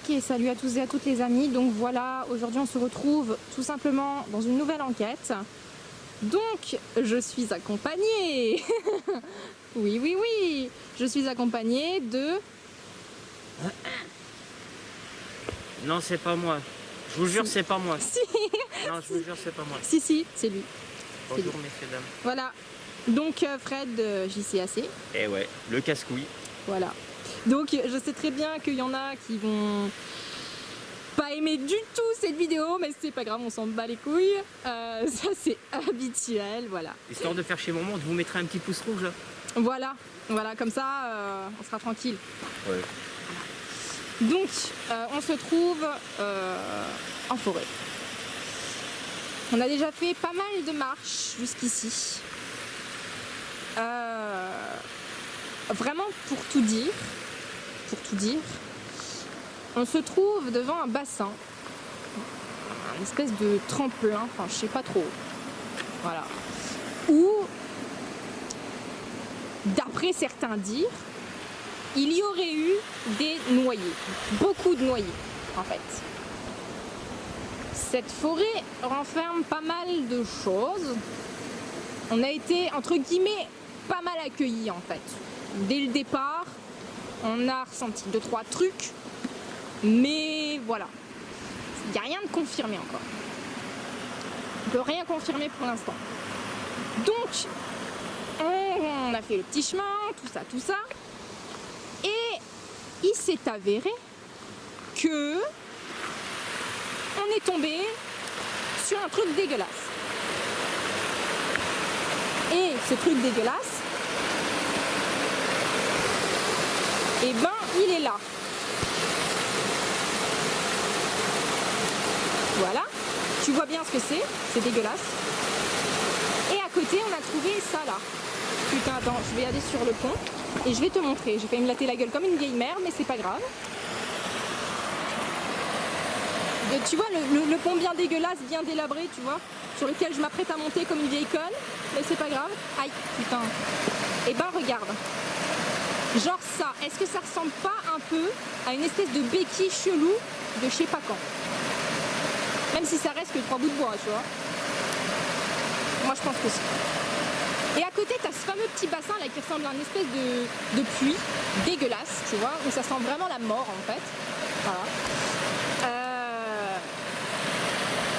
Ok, salut à tous et à toutes les amis. Donc voilà, aujourd'hui on se retrouve tout simplement dans une nouvelle enquête. Donc, je suis accompagnée oui, je suis accompagnée de... Non, c'est pas moi. Je vous jure, Si. c'est pas moi. Si, Non, je vous jure, c'est pas moi. si, c'est lui. Bonjour, messieurs, dames. Voilà. Donc Fred de JCAC. Eh ouais, le casse-couille. Voilà. Donc je sais très bien qu'il y en a qui vont pas aimer du tout cette vidéo, mais c'est pas grave, on s'en bat les couilles. Ça c'est habituel, voilà. Histoire de faire chez maman, je vous mettrai un petit pouce rouge là. Voilà, comme ça on sera tranquille. Ouais. Donc on se trouve en forêt. On a déjà fait pas mal de marches jusqu'ici. Vraiment pour tout dire, on se trouve devant un bassin, une espèce de tremplin, enfin je sais pas trop, voilà, où, d'après certains dires, il y aurait eu des noyés, beaucoup de noyés en fait. Cette forêt renferme pas mal de choses. On a été entre guillemets pas mal accueillis en fait. Dès le départ, on a ressenti 2-3 trucs, mais voilà. Il n'y a rien de confirmé encore. On ne peut rien confirmer pour l'instant. Donc, on a fait le petit chemin, tout ça. Et il s'est avéré que on est tombé sur un truc dégueulasse. Et ce truc dégueulasse, et ben il est là. Voilà, tu vois bien ce que c'est dégueulasse. Et à côté on a trouvé ça là. Putain attends, je vais aller sur le pont et je vais te montrer. J'ai failli me latter la gueule comme une vieille mère, mais c'est pas grave. Tu vois le pont bien dégueulasse, bien délabré, tu vois, sur lequel je m'apprête à monter comme une vieille conne, mais c'est pas grave. Aïe, putain. Et ben regarde. Genre ça, est-ce que ça ressemble pas un peu à une espèce de béquille chelou de je sais pas quand? Même si ça reste que 3 bouts de bois, tu vois. Moi je pense que si. Et à côté, t'as ce fameux petit bassin là qui ressemble à une espèce de puits dégueulasse, tu vois, où ça sent vraiment la mort en fait. Voilà.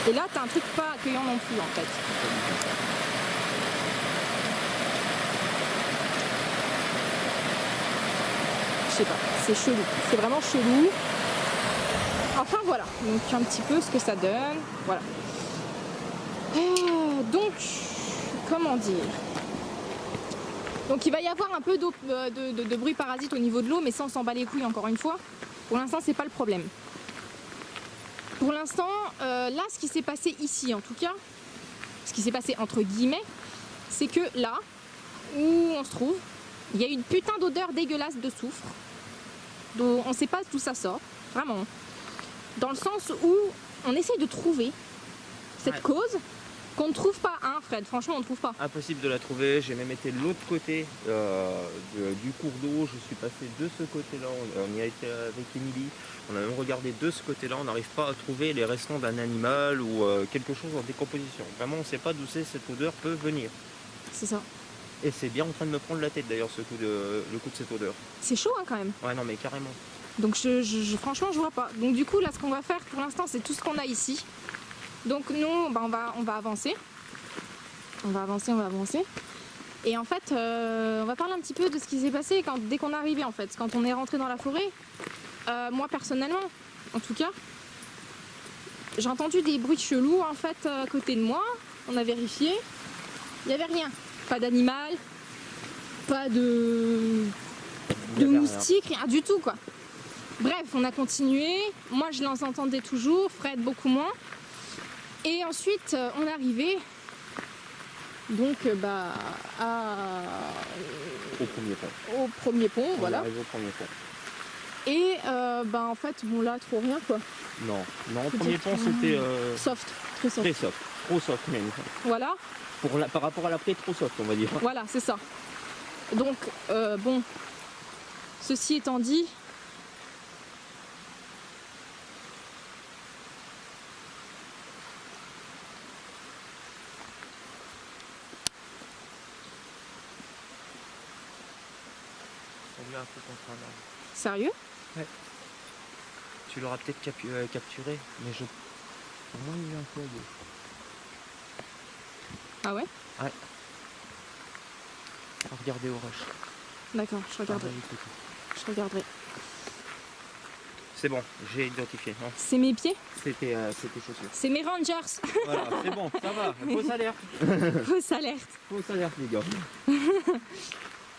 Et là, t'as un truc pas accueillant non plus en fait. Je sais pas, c'est chelou, c'est vraiment chelou. Enfin voilà, donc un petit peu ce que ça donne, voilà. Donc, comment dire? Donc il va y avoir un peu de bruit parasite au niveau de l'eau, mais ça on s'en bat les couilles encore une fois. Pour l'instant c'est pas le problème. Pour l'instant, là ce qui s'est passé ici en tout cas, ce qui s'est passé entre guillemets, c'est que là où on se trouve, il y a une putain d'odeur dégueulasse de soufre. Donc on sait pas d'où ça sort, vraiment. Dans le sens où on essaie de trouver cette cause qu'on ne trouve pas, hein Fred, franchement on ne trouve pas. Impossible de la trouver, j'ai même été de l'autre côté du cours d'eau, je suis passé de ce côté-là, on y a été avec Émilie, on a même regardé de ce côté-là, on n'arrive pas à trouver les restants d'un animal ou quelque chose en décomposition. Vraiment on ne sait pas d'où cette odeur peut venir. C'est ça. Et c'est bien en train de me prendre la tête d'ailleurs le coup de cette odeur. C'est chaud hein, quand même. Ouais non mais carrément. Donc franchement je vois pas. Donc du coup là ce qu'on va faire pour l'instant c'est tout ce qu'on a ici. Donc nous bah, on va avancer. On va avancer. Et en fait on va parler un petit peu de ce qui s'est passé dès qu'on est arrivé en fait. Quand on est rentré dans la forêt. Moi personnellement en tout cas. J'ai entendu des bruits chelous en fait à côté de moi. On a vérifié. Il n'y avait rien. Pas d'animal. Pas de moustiques. Rien du tout quoi. Bref, on a continué. Moi, je les entendais toujours. Fred, beaucoup moins. Et ensuite, on est arrivé. Donc, au premier pont, voilà. On arrive au premier pont. Et, en fait, bon là, trop rien, quoi. Non, au premier pont, c'était... soft, très soft. Très soft, trop soft même. Voilà. Par rapport à l'après, trop soft, on va dire. Voilà, c'est ça. Donc, bon, ceci étant dit... a un peu contre un arbre. Sérieux? Tu l'auras peut-être capturé, mais pour moi il est un peu à gauche. Ah ouais? Ouais. Regardez au rush. D'accord, je regarderai. Je regarderai. C'est bon, j'ai identifié. Non, C'est mes pieds? c'était chaussures. C'est mes Rangers. Voilà, c'est bon, ça va. Fausse alerte. Fausse alerte. Fausse alerte, les gars.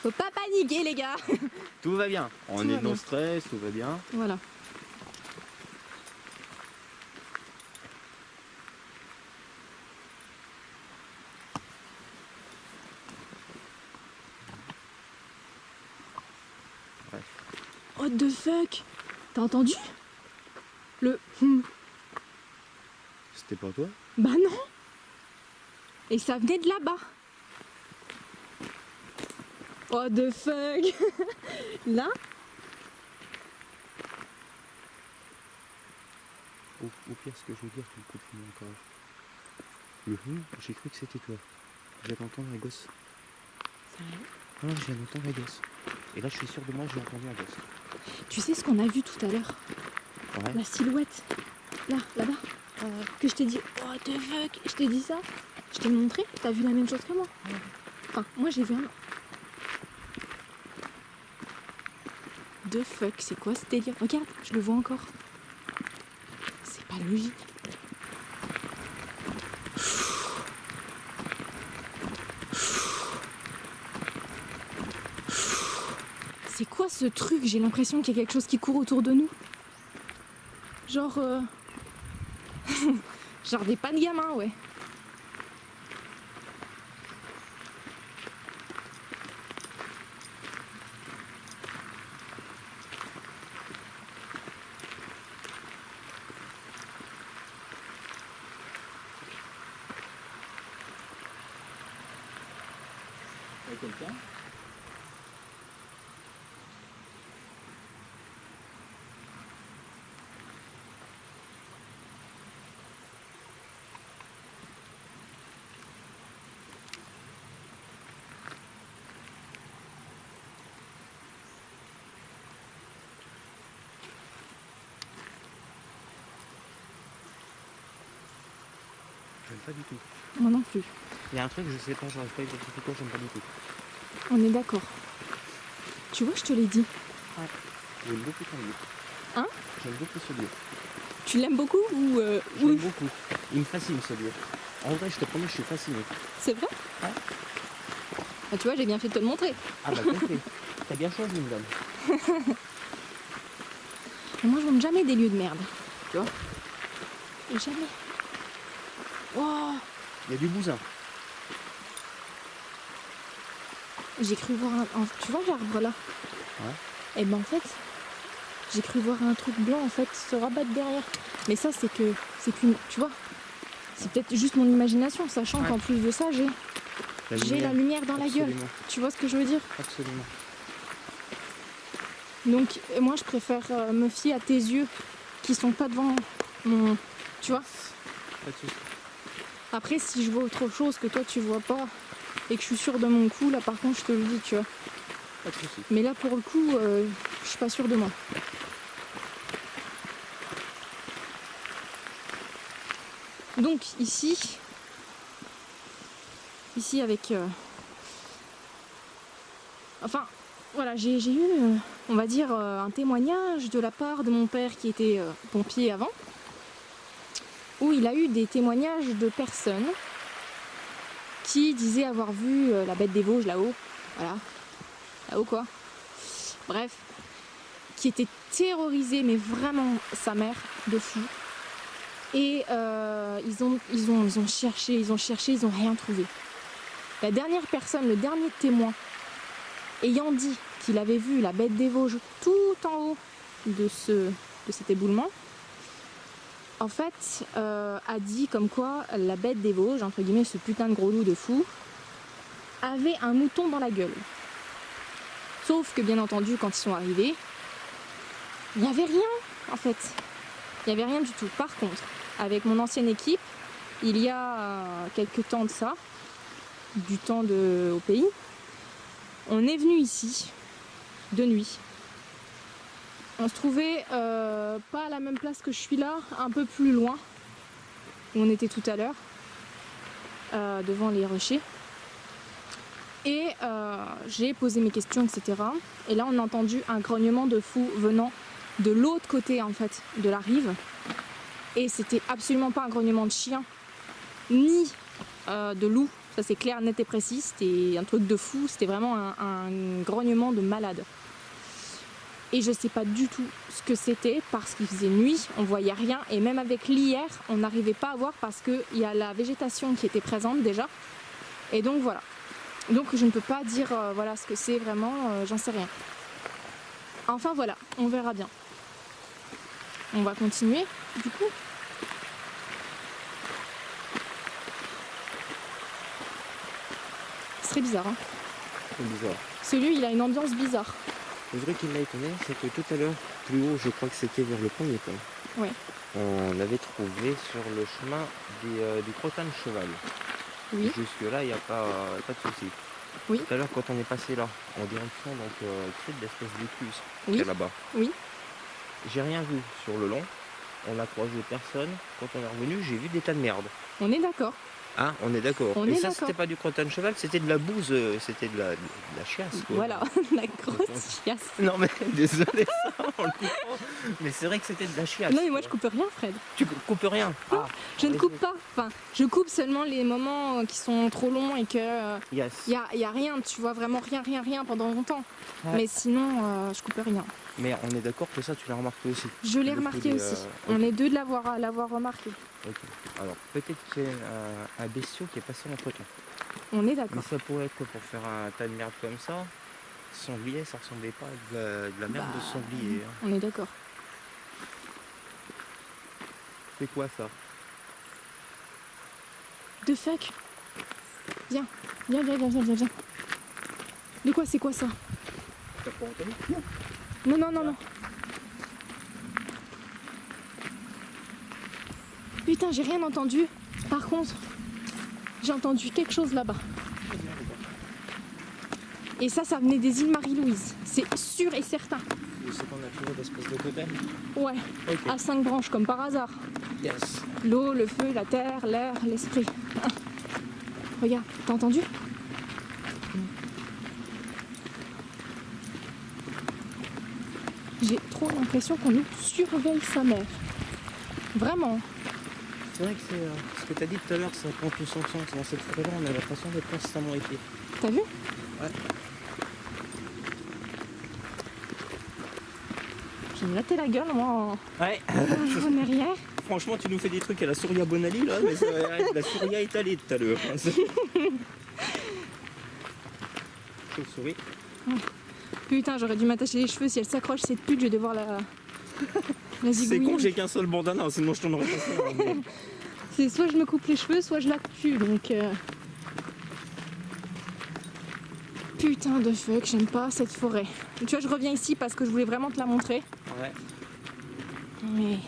Faut pas paniquer, les gars. Tout va bien. On Tout est va dans bien. le stress, tout va bien. Voilà. Bref. What the fuck? T'as entendu? Le... C'était pas toi? Bah non. Et ça venait de là-bas. What the fuck? Là? Au pire, ce que je veux dire, tu me coupes encore. Le j'ai cru que c'était toi. Je viens d'entendre un gosse. Sérieux? Non, je viens d'entendre un gosse. Et là, je suis sûr de moi, j'ai entendu un gosse. Tu sais ce qu'on a vu tout à l'heure? Ouais. La silhouette. Là, là-bas. Que je t'ai dit, what the fuck? Je t'ai dit ça? Je t'ai montré? T'as vu la même chose que moi? Enfin, moi j'ai vu un... The fuck, c'est quoi ce délire? Regarde, je le vois encore. C'est pas logique. C'est quoi ce truc? J'ai l'impression qu'il y a quelque chose qui court autour de nous. Genre... Genre des pas de gamin, ouais. Quelqu'un? J'aime pas du tout. Moi non plus. Il y a un truc, je sais pas, j'arrive pas à identifier quoi, j'aime pas du tout. On est d'accord. Tu vois, je te l'ai dit. J'aime beaucoup ton lieu. Hein? J'aime beaucoup ce lieu. Tu l'aimes beaucoup ou... J'aime beaucoup. Il me fascine ce lieu. En vrai, je te promets, je suis fasciné. C'est vrai? Ouais. Bah, tu vois, j'ai bien fait de te le montrer. Ah bah compris. T'as bien choisi, madame. Mais moi, je monte jamais des lieux de merde. Tu vois? Jamais. Wow. Il y a du bousin. J'ai cru voir un... Tu vois l'arbre là? Ouais. Et ben en fait, j'ai cru voir un truc blanc en fait se rabattre derrière. Mais ça, c'est qu'une... Tu vois? C'est peut-être juste mon imagination, sachant Ouais. qu'en plus de ça, j'ai la lumière dans la gueule. Absolument. Tu vois ce que je veux dire? Absolument. Donc moi je préfère me fier à tes yeux qui sont pas devant mon... Tu vois? Pas de soucis. Après si je vois autre chose que toi tu vois pas et que je suis sûre de mon coup, là par contre je te le dis, tu vois. Pas de soucis. Mais là pour le coup, je suis pas sûre de moi. Donc ici avec... Enfin, voilà, j'ai eu, on va dire, un témoignage de la part de mon père qui était pompier avant, où il a eu des témoignages de personnes qui disaient avoir vu la bête des Vosges là-haut, voilà, là-haut quoi. Bref, qui était terrorisée, mais vraiment sa mère de fou. Et ils ont cherché, ils n'ont rien trouvé. La dernière personne, le dernier témoin, ayant dit qu'il avait vu la bête des Vosges tout en haut de cet éboulement, en fait, a dit comme quoi la bête des Vosges, entre guillemets, ce putain de gros loup de fou, avait un mouton dans la gueule. Sauf que, bien entendu, quand ils sont arrivés, il n'y avait rien, en fait. Il n'y avait rien du tout. Par contre, avec mon ancienne équipe, il y a quelques temps de ça, du temps au pays, on est venu ici de nuit. On se trouvait pas à la même place que je suis là, un peu plus loin, où on était tout à l'heure, devant les rochers. Et j'ai posé mes questions, etc. Et là, on a entendu un grognement de fou venant de l'autre côté, en fait, de la rive. Et c'était absolument pas un grognement de chien, ni de loup. Ça, c'est clair, net et précis. C'était un truc de fou. C'était vraiment un grognement de malade. Et je sais pas du tout ce que c'était parce qu'il faisait nuit, on voyait rien. Et même avec l'IR, on n'arrivait pas à voir parce qu'il y a la végétation qui était présente déjà. Et donc voilà. Donc je ne peux pas dire voilà ce que c'est vraiment, j'en sais rien. Enfin voilà, on verra bien. On va continuer du coup. C'est très bizarre, hein. C'est bizarre. Celui, il a une ambiance bizarre. Le vrai qui m'a étonné, c'est que tout à l'heure, plus haut, je crois que c'était vers le premier point. Ouais. On avait trouvé sur le chemin du crottin de cheval. Oui. Jusque là, il n'y a pas de souci. Oui. Tout à l'heure, quand on est passé là, en direction donc tu sais, de l'espèce d'écluse Oui. qui est là-bas. Oui. J'ai rien vu sur le long. On a croisé personne. Quand on est revenu, j'ai vu des tas de merde. On est d'accord. Ah, on est d'accord. On Et est ça, d'accord. c'était pas du crottin de cheval, c'était de la bouse, c'était de la chiasse. Quoi. Voilà, la grosse chiasse. Non mais désolé, ça, on le comprend. Mais c'est vrai que c'était de la chiasse. Non mais moi je coupe rien, Fred. Tu coupes rien. Non, Ah, je ne coupe pas. Enfin, je coupe seulement les moments qui sont trop longs et que yes. y a rien, tu vois, vraiment rien pendant longtemps. Ouais. Mais sinon, je coupe rien. Mais on est d'accord que ça, tu l'as remarqué aussi. Je l'ai Le remarqué coup des, aussi. ok. On est deux de l'avoir remarqué. Ok. Alors peut-être qu'il y a un bestiau qui est passé entre temps. On est Mais d'accord. ça pourrait être que pour faire un tas de merde comme ça. Sanglier, ça ressemblait pas à de la merde de sanglier. Hein. On est d'accord. C'est quoi ça? De fuck. Viens. De quoi, c'est quoi ça? T'as pas entendu? Non. Putain, j'ai rien entendu. Par contre, j'ai entendu quelque chose là-bas. Et ça venait des îles Marie-Louise. C'est sûr et certain. C'est qu'on a trouvé d'espèces de totem. Ouais, Ok. à 5 branches, comme par hasard. Yes. L'eau, le feu, la terre, l'air, l'esprit. Ah. Regarde, t'as entendu? J'ai trop l'impression qu'on nous surveille sa mère. Vraiment. C'est vrai que c'est ce que tu as dit tout à l'heure, ça prend tout son sens. Dans cette forêt-là, on a l'impression d'être constamment épais. T'as vu? Ouais. J'ai maté la gueule, moi, Ouais. en arrière. Franchement, tu nous fais des trucs à la Surya Bonali, là, mais c'est la Surya étalée tout à l'heure. Chauve-souris. Putain, j'aurais dû m'attacher les cheveux. Si elle s'accroche, cette pute, je vais devoir la C'est zigouiller. con, j'ai qu'un seul bandana, sinon je t'en aurais pas fait. Mais... C'est soit je me coupe les cheveux, soit je la tue, donc... Putain de fuck, j'aime pas cette forêt. Tu vois, je reviens ici parce que je voulais vraiment te la montrer, Ouais. mais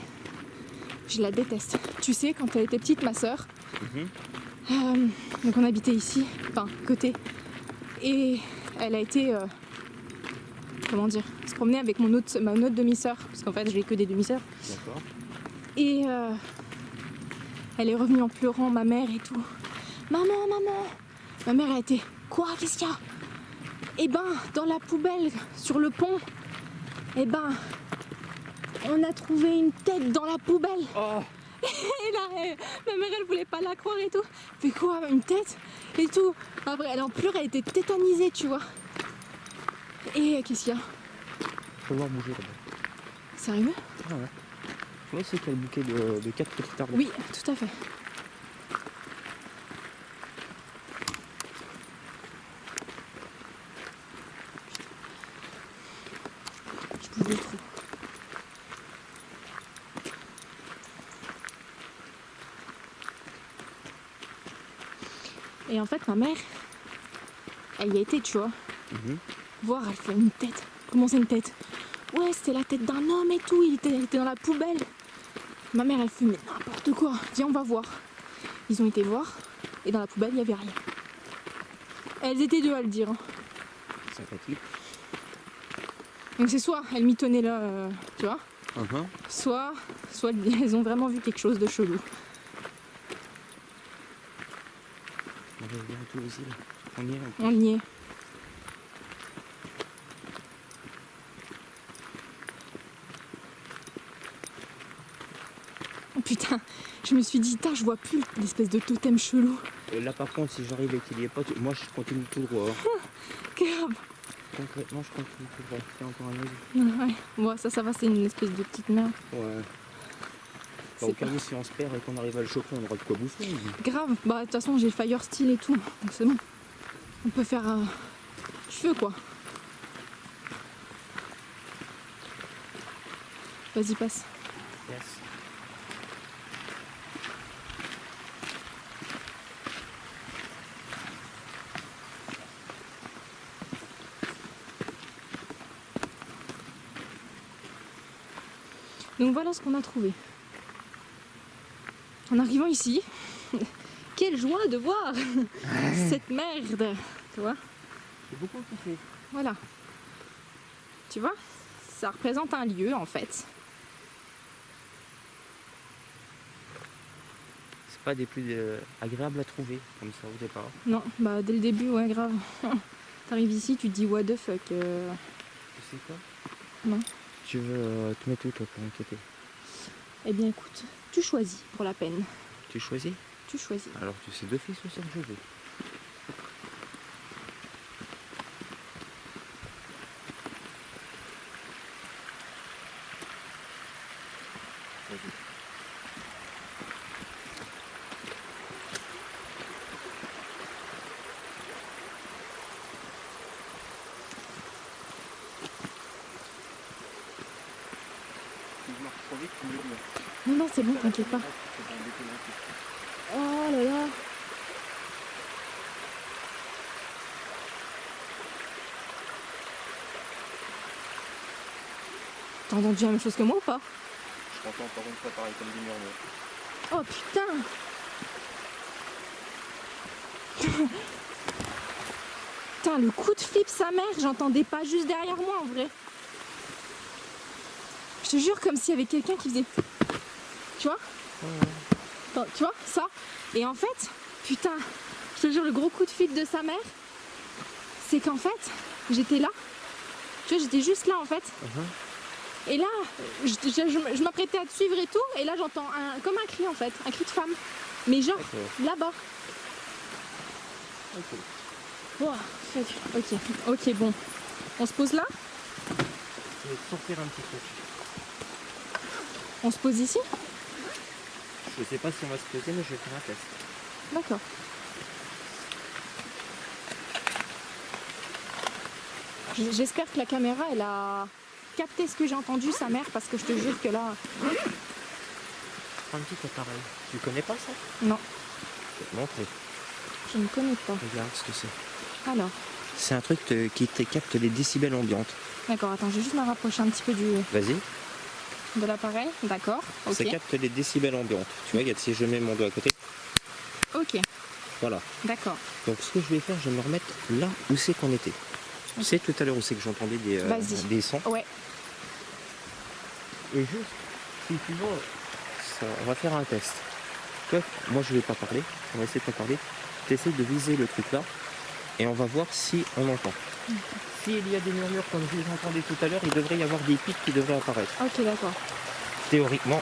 je la déteste. Tu sais, quand elle était petite, ma sœur, donc on habitait ici, enfin, côté, et elle a été... comment dire, se promener avec ma autre demi-sœur, parce qu'en fait j'ai que des demi-sœurs. D'accord. Et elle est revenue en pleurant, ma mère et tout. Maman. Ma mère a été, quoi, qu'est-ce qu'il y a? Eh ben, dans la poubelle, sur le pont, eh ben, on a trouvé une tête dans la poubelle. Oh. Et là, ma mère, elle voulait pas la croire et tout. Fait quoi, une tête et tout. Après, elle en pleurait, elle était tétanisée, tu vois. Et qu'est-ce qu'il y a? Faut voir bouger là-bas. Sérieux? Ah ouais. Tu vois, c'est qu'il y a le bouquet de 4 petits arbres. Oui, tout à fait. Je pouvais trop. Et en fait, ma mère, elle y a été, tu vois. Voir, elle fait une tête. Comment c'est une tête? Ouais, c'était la tête d'un homme et tout, il était dans la poubelle. Ma mère, elle fait mais n'importe quoi, viens, on va voir. Ils ont été voir, et dans la poubelle, il n'y avait rien. Elles étaient deux à le dire. Hein. Sympathique. Donc c'est soit elles mitonnaient là, tu vois, Uh-huh. soit elles ont vraiment vu quelque chose de chelou. On va bientôt aux îles. On y est en plus. On y est. Oh putain, je me suis dit, putain, je vois plus l'espèce de totem chelou. Là par contre, si j'arrive et qu'il n'y ait pas, moi je continue tout droit. Hein. Grave. Concrètement, je continue tout droit. C'est encore un autre. Ouais, bon, ça va, c'est une espèce de petite merde. Ouais. C'est Au cas où si on se perd et qu'on arrive à le choper, on aura de quoi bouffer. grave. Bah, de toute façon, j'ai le fire steel et tout, donc c'est bon. On peut faire du feu, quoi. Vas-y, passe. Yes. Donc voilà ce qu'on a trouvé. En arrivant ici, quelle joie de voir cette merde, tu vois. C'est beaucoup kiffé. Voilà. Tu vois, ça représente un lieu en fait. C'est pas des plus agréables à trouver comme ça au départ. Non, bah dès le début, ouais, grave. T'arrives ici, tu te dis what the fuck. Tu sais quoi? Non. Tu veux te mettre où toi pour enquêter? Eh bien écoute, tu choisis pour la peine. Tu choisis? Tu choisis. Alors tu sais d'office où c'est que je vais. Vas-y. Si je marche trop vite, tu me le dis. Non, non, c'est bon, t'inquiète pas. Oh là là. T'as entendu la même chose que moi ou pas? Je t'entends encore une fois pareil comme du murmure. Oh putain. Putain, le coup de flip sa mère, j'entendais pas juste derrière moi en vrai. Je te jure, comme s'il y avait quelqu'un qui faisait. Tu vois? Attends, tu vois ça? Et en fait, putain, je te jure, le gros coup de flip de sa mère, c'est qu'en fait, j'étais là. Tu vois, j'étais juste là en fait. Et là, je m'apprêtais à te suivre et tout, et là j'entends comme un cri en fait, un cri de femme. Mais genre, là-bas. Ok. Wow, ok, bon. On se pose là? Je vais te sortir un petit truc. On se pose ici? Je sais pas si on va se poser, mais je vais faire un test. D'accord. J'espère que la caméra, elle a capté ce que j'ai entendu, sa mère, parce que je te jure que là... Un petit appareil. Tu connais pas ça? Non, Je vais te montrer. je ne connais pas. Regarde ce que c'est. Alors, C'est un truc qui te capte les décibels ambiantes. d'accord, attends, je vais juste me rapprocher un petit peu Vas-y. de l'appareil. D'accord, ok. Ça capte les décibels ambiantes. Tu vois, regarde, si je mets mon doigt à côté. Ok, Voilà. d'accord. Donc ce que je vais faire, je vais me remettre là où c'est qu'on était. Tu sais tout à l'heure où c'est que j'entendais Vas-y. des sons. Ouais, Et juste, si tu veux, on va faire un test. Toi, moi je vais pas parler, on va essayer de pas parler. Tu essaies de viser le truc là et on va voir si on entend. S'il y a des murmures comme je les entendais tout à l'heure, il devrait y avoir des pics qui devraient apparaître. ok, d'accord. Théoriquement.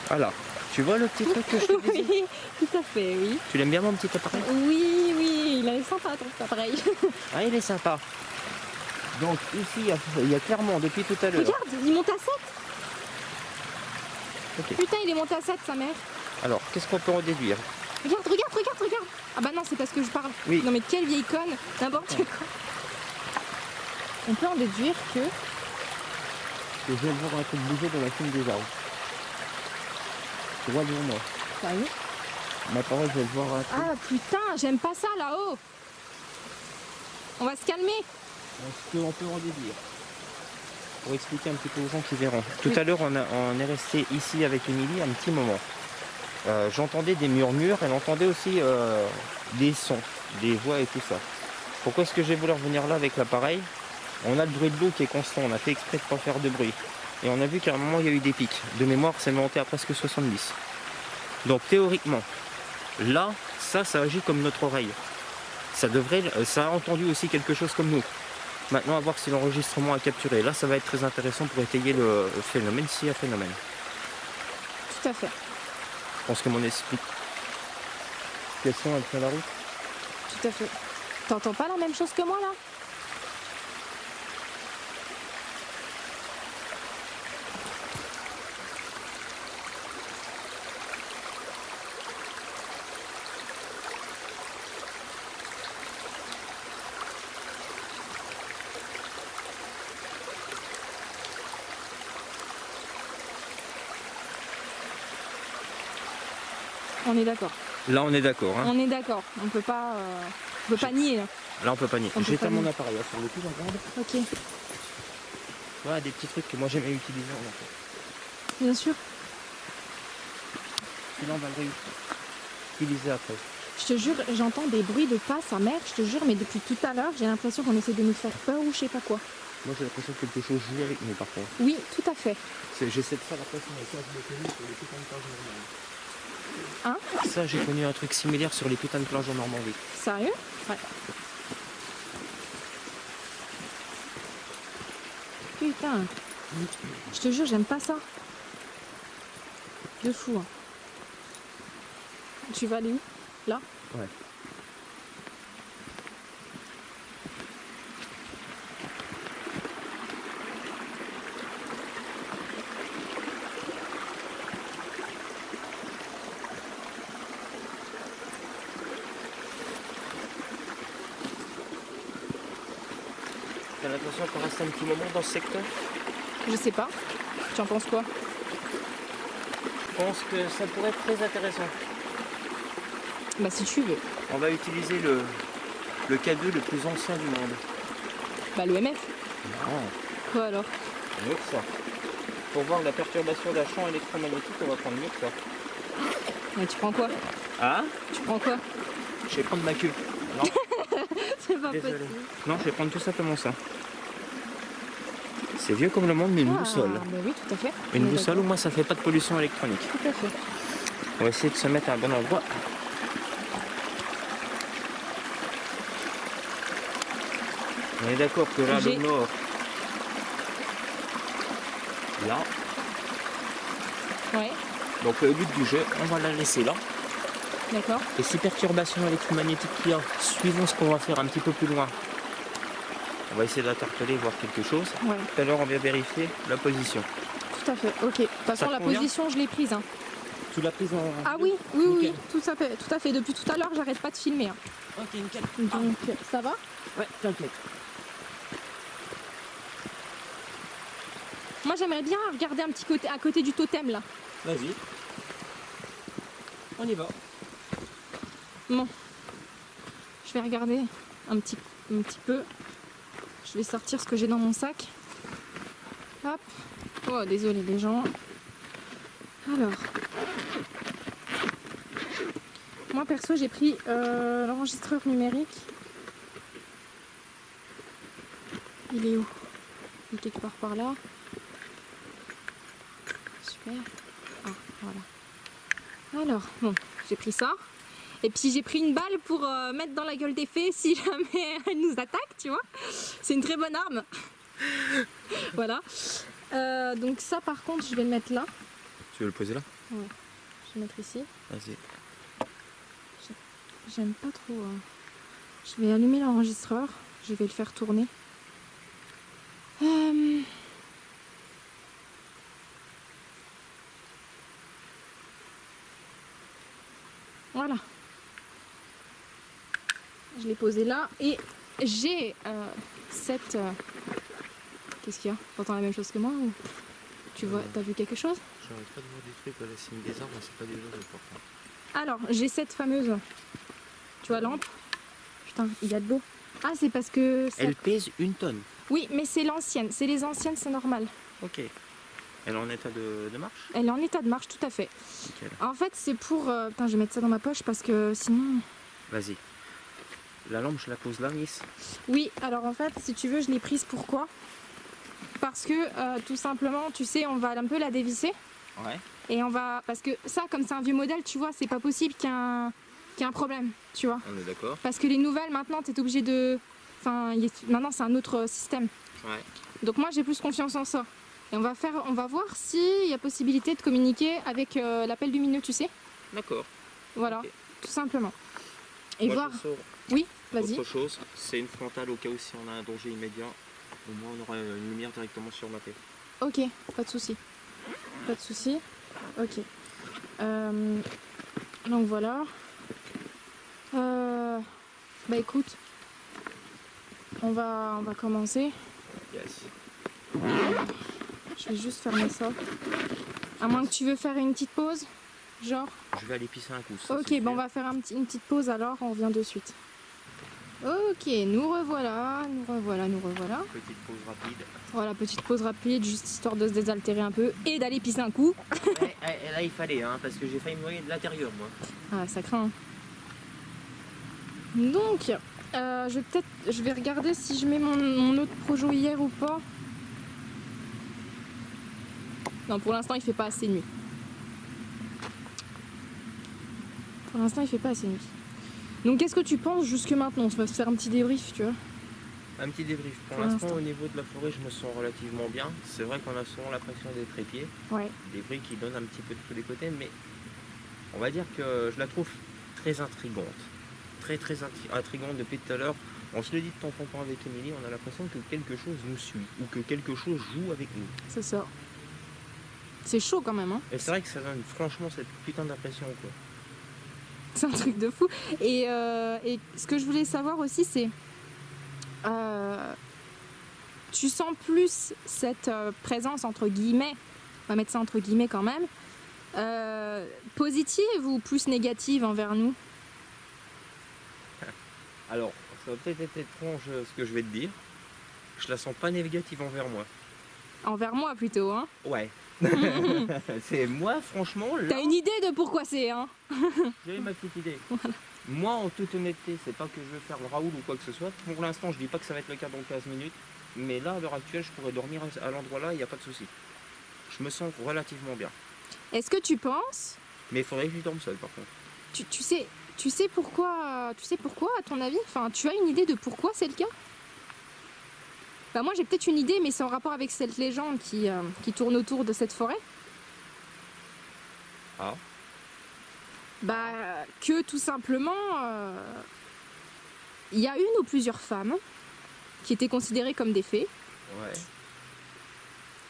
Voilà. Tu vois le petit truc que je te disais? Oui, tout à fait, oui. Tu l'aimes bien mon petit appareil? Oui, oui, il est sympa ton appareil. Ah, il est sympa. Donc ici, il y a clairement, depuis tout à l'heure... Regarde, il monte à 7. Ok. Putain, il est monté à 7, sa mère. Alors, qu'est-ce qu'on peut en déduire? Regarde. Ah bah non, c'est parce que je parle. Oui. Non mais quelle vieille conne, n'importe quoi. On peut en déduire que... Je viens de voir un truc bouger dans la cime des arbres. Tu vois devant moi. Sérieux? Ma parole, je vais le voir après. Ah putain, j'aime pas ça là-haut. On va se calmer. On peut en déduire. Pour expliquer un petit peu aux gens qui verront. Tout Oui. à l'heure, on est resté ici avec Émilie un petit moment. J'entendais des murmures, elle entendait aussi des sons, des voix et tout ça. Pourquoi est-ce que j'ai voulu revenir là avec l'appareil? On a le bruit de l'eau qui est constant, on a fait exprès de ne pas faire de bruit. Et on a vu qu'à un moment il y a eu des pics. De mémoire, c'est monté à presque 70. Donc théoriquement, là, ça agit comme notre oreille. Ça a entendu aussi quelque chose comme nous. Maintenant, à voir si l'enregistrement a capturé. Là, ça va être très intéressant pour étayer le phénomène, s'il y a phénomène. Tout à fait. Je pense que mon explication, elle tient la route. Tout à fait. T'entends pas la même chose que moi là? On est d'accord. Là, on est d'accord. Hein. On est d'accord. On peut pas nier là. Là, on peut pas nier. On peut J'éteins pas mon nier. appareil, là, sur le coup, j'en garde. Ok. Voilà, des petits trucs que moi j'aimais utiliser en enfant. Bien sûr. Puis là, on va le réutiliser après. Je te jure, j'entends des bruits de pas sa mère, je te jure, mais depuis tout à l'heure, j'ai l'impression qu'on essaie de nous faire peur ou je sais pas quoi. Moi, j'ai l'impression que quelque chose joue avec nous, par contre. Oui, tout à fait. J'essaie de faire la pression, et ça, je l'ai connu sur les putains de plages en Normandie. Hein? Ça, j'ai connu un truc similaire sur les putains de plages en Normandie. Sérieux? Ouais. Putain. Je te jure, j'aime pas ça. De fou. Hein. Tu vas aller où? Là? Ouais. T'as l'impression qu'on reste un petit moment dans ce secteur? Je sais pas. Tu en penses quoi? Je pense que ça pourrait être très intéressant. Bah si tu veux. On va utiliser le K2 le plus ancien du monde. Bah le MF. Non, Quoi alors? mieux que ça. Pour voir la perturbation d'un champ électromagnétique, on va prendre mieux que ça. Mais tu prends quoi? Ah? Tu prends quoi? Je vais prendre ma queue. Non, C'est pas désolé. possible. Non, je vais prendre tout simplement ça. C'est vieux comme le monde, mais une boussole. Bah oui, tout à fait. Une On est boussole, au d'accord. moins, ça fait pas de pollution électronique. Tout à fait. On va essayer de se mettre à un bon endroit. On est d'accord que là, le J'ai- nord, là, Ouais, donc le but du jeu, on va la laisser là. d'accord. Et si perturbation électromagnétique qu'il y a, suivons ce qu'on va faire un petit peu plus loin. On va essayer d'interpeller, voir quelque chose. Ouais, Tout à l'heure, on vient vérifier la position. tout à fait. Ok. De toute façon, te la convient position, je l'ai prise. Hein. Tu l'as prise en... Ah oui, oui, oui, Nickel. tout à fait, tout à fait. Depuis tout à l'heure, j'arrête pas de filmer. Hein. Ok, nickel. Donc, ça va? Ouais, t'inquiète. Moi, j'aimerais bien regarder un petit côté à côté du totem là. Vas-y. On y va. Bon, je vais regarder un petit peu. Je vais sortir ce que j'ai dans mon sac. Hop. Oh, désolé les gens. Alors. Moi perso, j'ai pris l'enregistreur numérique. Il est où? Il est quelque part par là. Super. Ah, voilà. Alors, bon, j'ai pris ça. Et puis j'ai pris une balle pour mettre dans la gueule des fées si jamais elles nous attaquent, tu vois. C'est une très bonne arme. Voilà. Donc ça par contre, je vais le mettre là. Tu veux le poser là? Ouais. Je vais le mettre ici. Vas-y. J'aime pas trop. Je vais allumer l'enregistreur. Je vais le faire tourner. Voilà. Je l'ai posé là et j'ai cette. Qu'est-ce qu'il y a? T'entends la même chose que moi ou tu vois? T'as vu quelque chose? J'arrête pas de voir des trucs, là, c'est des arbres, mais c'est pas des choses importantes. Alors, j'ai cette fameuse, tu vois, lampe. Putain, il y a de l'eau. Ah, c'est parce que... ça- Elle pèse 1 tonne. Oui, mais c'est l'ancienne. C'est les anciennes, c'est normal. Ok. Elle est en état de marche? Elle est en état de marche, tout à fait. Nickel. En fait, c'est pour... Putain, je vais mettre ça dans ma poche parce que sinon... Vas-y. La lampe, je la pose là, Miss. Oui, alors en fait, si tu veux, je l'ai prise. Pourquoi? Parce que, tout simplement, tu sais, on va un peu la dévisser. Ouais. Et on va... Parce que ça, comme c'est un vieux modèle, tu vois, c'est pas possible qu'il y ait un problème, tu vois. On est d'accord. Parce que les nouvelles, maintenant, t'es obligé de... Enfin, maintenant, c'est un autre système. Ouais. Donc moi, j'ai plus confiance en ça. Et on va voir s'il y a possibilité de communiquer avec l'appel lumineux, tu sais. D'accord. Voilà, Ok. tout simplement. Et Moi, voir... je sors Oui, vas-y. autre chose. C'est une frontale au cas où si on a un danger immédiat. Au moins, on aura une lumière directement sur ma tête. Ok, pas de souci. Pas de souci. Ok. Donc voilà. Bah écoute, on va commencer. Yes. Je vais juste fermer ça. À moins que tu veux faire une petite pause, genre. Je vais aller pisser un coup. ça, Ok, c'est bon, on sûr. va faire une petite pause alors, on revient de suite. Ok, nous revoilà, nous revoilà, nous revoilà. Petite pause rapide. Voilà, petite pause rapide, juste histoire de se désaltérer un peu et d'aller pisser un coup. Ouais, là, il fallait, hein, parce que j'ai failli me noyer de l'intérieur, moi. Ah, ça craint. Donc, je vais regarder si je mets mon autre projo hier ou pas. Non, pour l'instant, il fait pas assez nuit. Pour l'instant, il fait pas assez nuit. Donc, qu'est-ce que tu penses jusque maintenant? On va se faire un petit débrief, tu vois. Un petit débrief. Pour Pour l'instant, l'instant. au niveau de la forêt, je me sens relativement bien. C'est vrai qu'on a souvent l'impression des trépieds, Ouais. des bruits qui donnent un petit peu de tous les côtés, mais on va dire que je la trouve très intrigante. Très intrigante depuis tout à l'heure. On se le dit de temps en temps avec Émilie, on a l'impression que quelque chose nous suit ou que quelque chose joue avec nous. C'est ça. C'est chaud quand même, hein. Et c'est vrai que ça donne franchement cette putain d'impression, quoi. C'est un truc de fou. Et ce que je voulais savoir aussi, c'est... tu sens plus cette présence, entre guillemets, on va mettre ça entre guillemets quand même, positive ou plus négative envers nous? Alors, ça va peut-être être étrange ce que je vais te dire. Je la sens pas négative envers moi. Envers moi plutôt, hein. Ouais. C'est moi, franchement, là, T'as une idée de pourquoi c'est, hein? j'ai ma petite idée. Moi, en toute honnêteté, c'est pas que je veux faire le Raoul ou quoi que ce soit. Pour l'instant, je dis pas que ça va être le cas dans 15 minutes. Mais là, à l'heure actuelle, je pourrais dormir à l'endroit là, il n'y a pas de souci. Je me sens relativement bien. Est-ce que tu penses... Mais il faudrait que je dorme seul, par contre. Tu sais pourquoi, à ton avis? Enfin, tu as une idée de pourquoi c'est le cas? Bah moi j'ai peut-être une idée, mais c'est en rapport avec cette légende qui tourne autour de cette forêt. Ah. Bah que tout simplement, il y a une ou plusieurs femmes qui étaient considérées comme des fées, Ouais.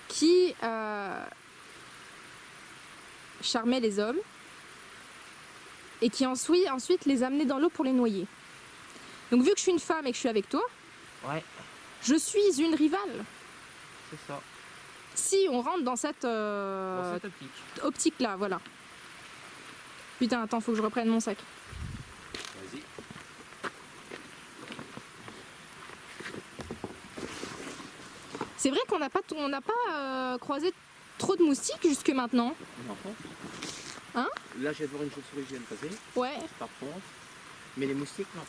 qui charmaient les hommes et qui ensuite les amenaient dans l'eau pour les noyer. Donc vu que je suis une femme et que je suis avec toi, Ouais, je suis une rivale. c'est ça. Si on rentre dans cette Dans cette optique. optique là, voilà. Putain, attends, faut que je reprenne mon sac. Vas-y. C'est vrai qu'on n'a pas croisé trop de moustiques jusque maintenant. Non. Hein? Là, je vais voir une chauve-souris qui vient de passer, Ouais. par contre. Mais les moustiques, non.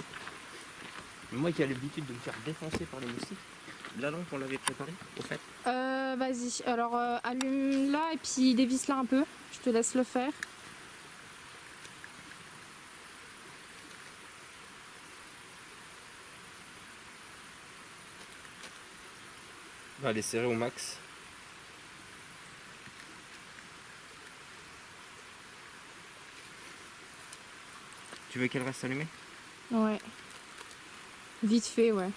Moi qui ai l'habitude de me faire défoncer par les moustiques, la lampe, on l'avait préparée, au fait. Vas-y, alors allume là et puis dévisse là un peu. Je te laisse le faire. On va les serrer au max. Tu veux qu'elle reste allumée? Ouais. Vite fait, ouais.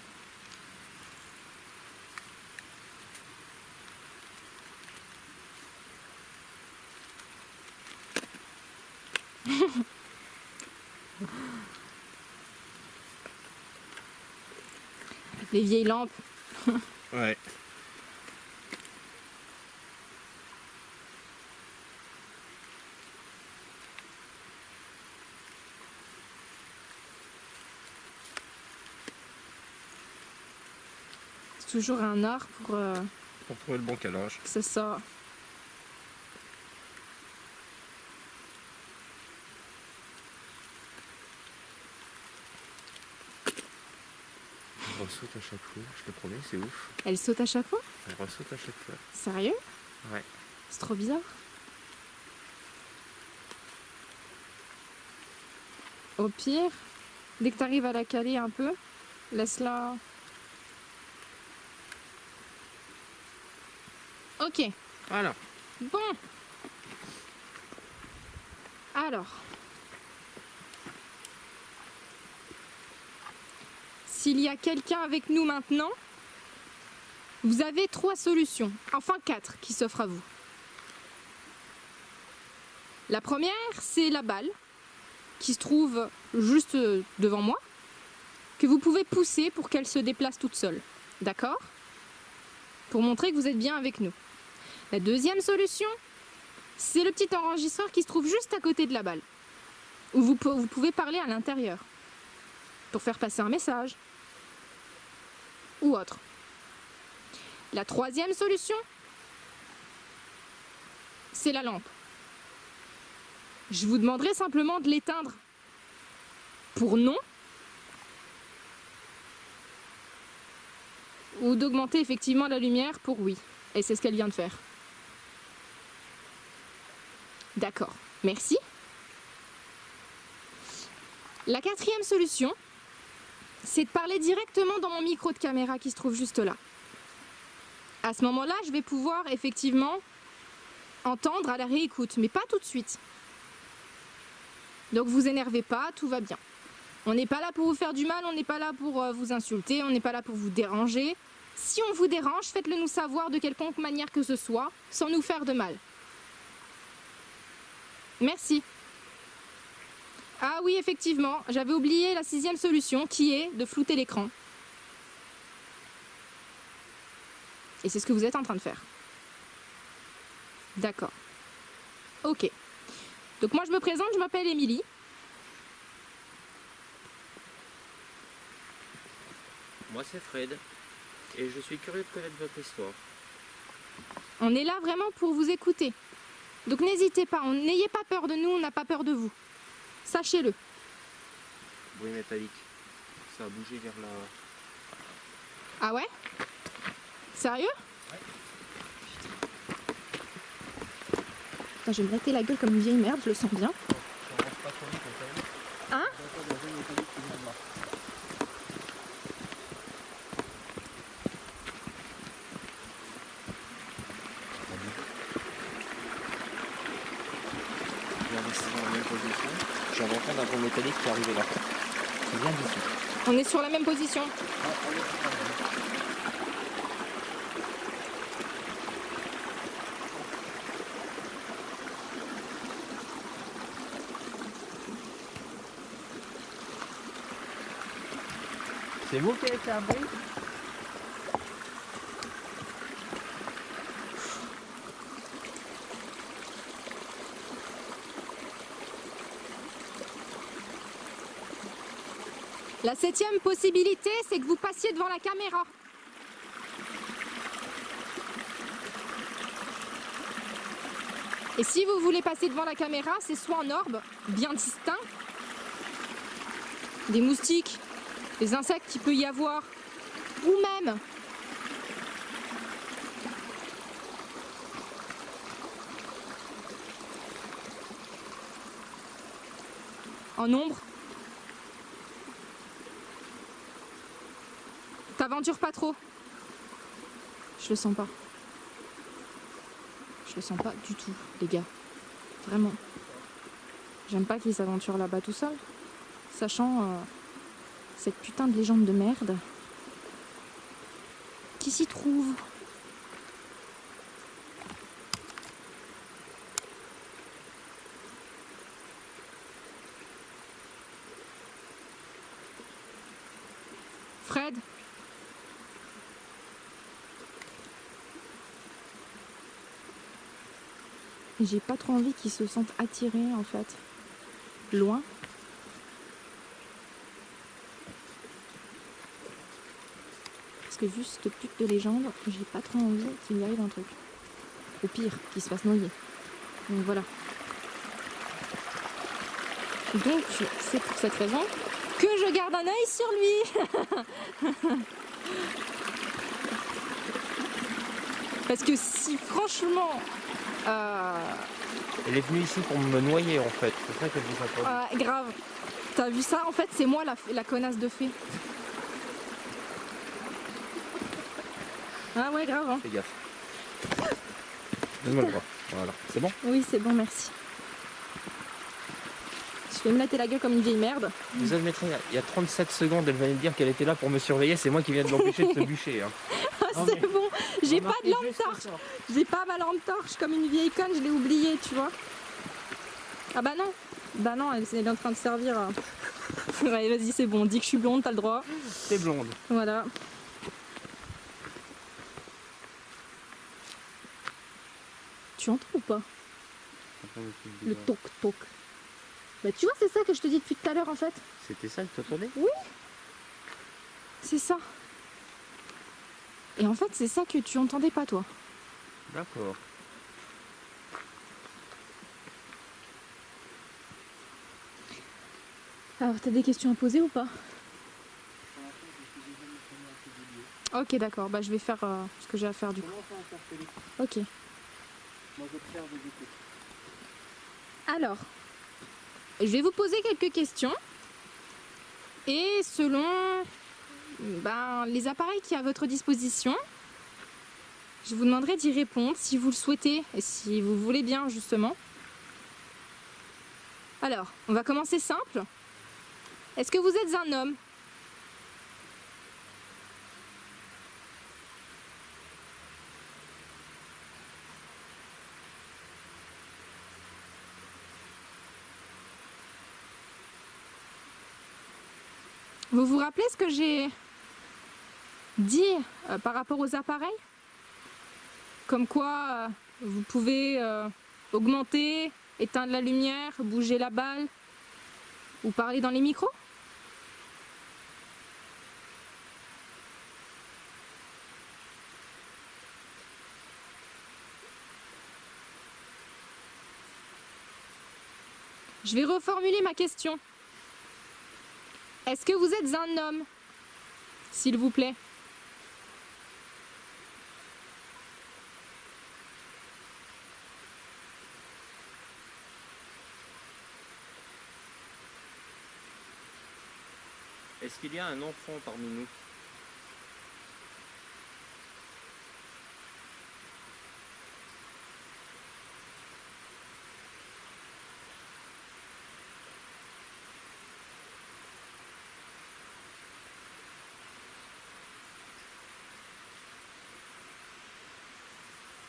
Les vieilles lampes. Ouais. toujours un art pour trouver le bon calage. c'est ça. Elle ressaute à chaque fois, je te promets, c'est ouf. Elle saute à chaque fois? Elle ressaute à chaque fois. Sérieux? Ouais. C'est trop bizarre. Au pire, dès que tu arrives à la caler un peu, laisse-la. Ok, Voilà. bon. Alors, s'il y a quelqu'un avec nous maintenant, vous avez 3 solutions, enfin 4 qui s'offrent à vous. La première, c'est la balle qui se trouve juste devant moi, que vous pouvez pousser pour qu'elle se déplace toute seule. D'accord? Pour montrer que vous êtes bien avec nous. La deuxième solution, c'est le petit enregistreur qui se trouve juste à côté de la balle, où vous pouvez parler à l'intérieur pour faire passer un message ou autre. La troisième solution, c'est la lampe. Je vous demanderai simplement de l'éteindre pour non, ou d'augmenter effectivement la lumière pour oui. Et c'est ce qu'elle vient de faire. D'accord, merci. La quatrième solution, c'est de parler directement dans mon micro de caméra qui se trouve juste là. À ce moment-là, je vais pouvoir effectivement entendre à la réécoute, mais pas tout de suite. Donc vous énervez pas, tout va bien. On n'est pas là pour vous faire du mal, on n'est pas là pour vous insulter, on n'est pas là pour vous déranger. Si on vous dérange, faites-le nous savoir de quelconque manière que ce soit, sans nous faire de mal. Merci. Ah oui, effectivement, j'avais oublié la 6e solution, qui est de flouter l'écran. Et c'est ce que vous êtes en train de faire. D'accord. Ok. Donc moi je me présente, je m'appelle Émilie. Moi c'est Fred. Et je suis curieux de connaître votre histoire. On est là vraiment pour vous écouter. Donc n'hésitez pas, n'ayez pas peur de nous, on n'a pas peur de vous. Sachez-le. Bruit métallique. Ça a bougé vers la... Ah ouais? Sérieux? Ouais. Putain, je vais me gratter la gueule comme une vieille merde, je le sens bien. Je rentre pas trop vite au cas où. Hein? J'entends le bruit métallique qui vient de là. Je vais rester dans la même position. Je viens d'entendre un bruit métallique qui est arrivé là. Qui vient d'ici. On est sur la même position. C'est vous qui avez fait un bruit? La 7e possibilité, c'est que vous passiez devant la caméra. Et si vous voulez passer devant la caméra, c'est soit en orbe, bien distinct, des moustiques, des insectes qu'il peut y avoir, ou même en ombre. T'aventures pas trop. Je le sens pas. Je le sens pas du tout, les gars. Vraiment. J'aime pas qu'il s'aventure là-bas tout seul. Sachant cette putain de légende de merde. Qui s'y trouve? Fred? J'ai pas trop envie qu'ils se sentent attirés en fait. Loin. Parce que vu cette pute de légende, j'ai pas trop envie qu'il lui arrive un truc. Au pire, qu'il se fasse noyer. Donc voilà. Donc c'est pour cette raison que je garde un œil sur lui. Parce que si franchement... Elle est venue ici pour me noyer en fait, c'est ça qu'elle vous a pas dit. grave. T'as vu ça? En fait, c'est moi la connasse de fée. Ah ouais, grave. Hein. Fais gaffe. Donne-moi le bras. Voilà, c'est bon? Oui, c'est bon, merci. Je vais me latter la gueule comme une vieille merde. Vous admettrez, il y a 37 secondes, elle venait de dire qu'elle était là pour me surveiller, c'est moi qui viens de l'empêcher de se bûcher. Hein. Ah, c'est bon, j'ai pas de lampe torche. J'ai pas ma lampe torche comme une vieille conne, je l'ai oubliée, tu vois. Ah bah non. Bah non, elle est en train de servir à... Ouais, vas-y, c'est bon, dis que je suis blonde, t'as le droit. T'es blonde. Voilà. Tu entends ou pas? Le toc-toc. Bah tu vois, c'est ça que je te dis depuis tout à l'heure en fait. C'était ça que t'entendais? Oui. C'est ça. Et en fait, c'est ça que tu entendais pas toi. D'accord. Alors, t'as des questions à poser ou pas? Ok, d'accord. Bah je vais faire ce que j'ai à faire du coup. Ok. Moi j'observe et j'écoute. Alors, je vais vous poser quelques questions. Et selon les appareils qui sont à votre disposition, je vous demanderai d'y répondre si vous le souhaitez et si vous voulez bien justement. Alors, on va commencer simple. Est-ce que vous êtes un homme? Vous vous rappelez ce que j'ai dit par rapport aux appareils? Comme quoi vous pouvez augmenter, éteindre la lumière, bouger la balle ou parler dans les micros? Je vais reformuler ma question. Est-ce que vous êtes un homme, s'il vous plaît? Est-ce qu'il y a un enfant parmi nous?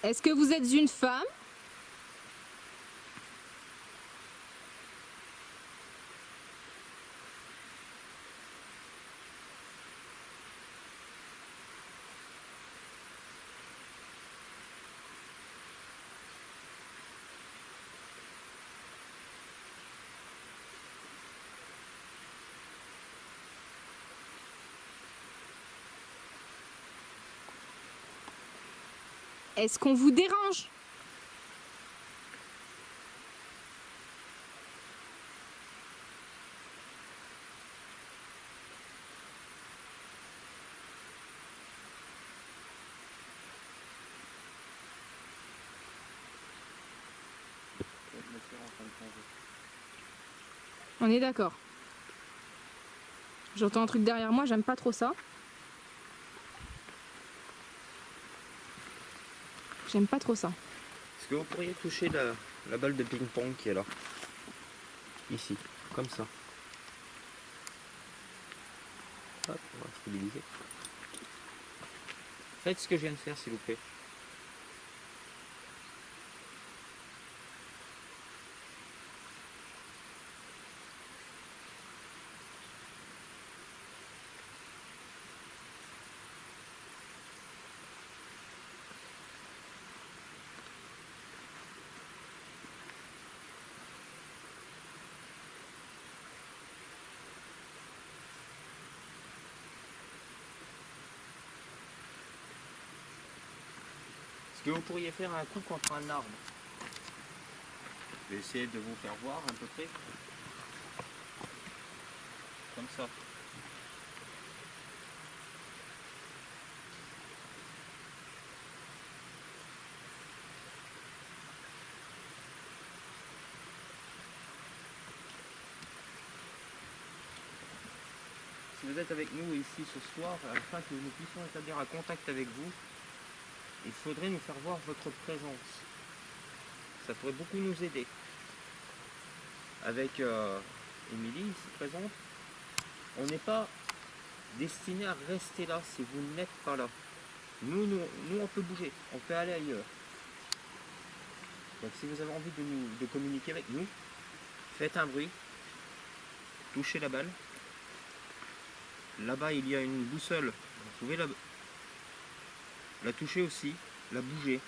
Est-ce que vous êtes une femme? Est-ce qu'on vous dérange? On est d'accord. J'entends un truc derrière moi, j'aime pas trop ça. J'aime pas trop ça. Est-ce que vous pourriez toucher la balle de ping-pong qui est là? Ici, comme ça. Hop, on va stabiliser. Faites ce que je viens de faire, s'il vous plaît. Est-ce que vous pourriez faire un coup contre un arbre? Je vais essayer de vous faire voir à peu près. Comme ça. Si vous êtes avec nous ici ce soir, afin que nous puissions établir un contact avec vous, il faudrait nous faire voir votre présence. Ça pourrait beaucoup nous aider. Avec Émilie ici présente, on n'est pas destiné à rester là si vous n'êtes pas là. Nous, on peut bouger, on peut aller ailleurs. Donc si vous avez envie de communiquer avec nous, faites un bruit, touchez la balle. Là-bas, il y a une boussole. Vous pouvez la toucher aussi, la bouger.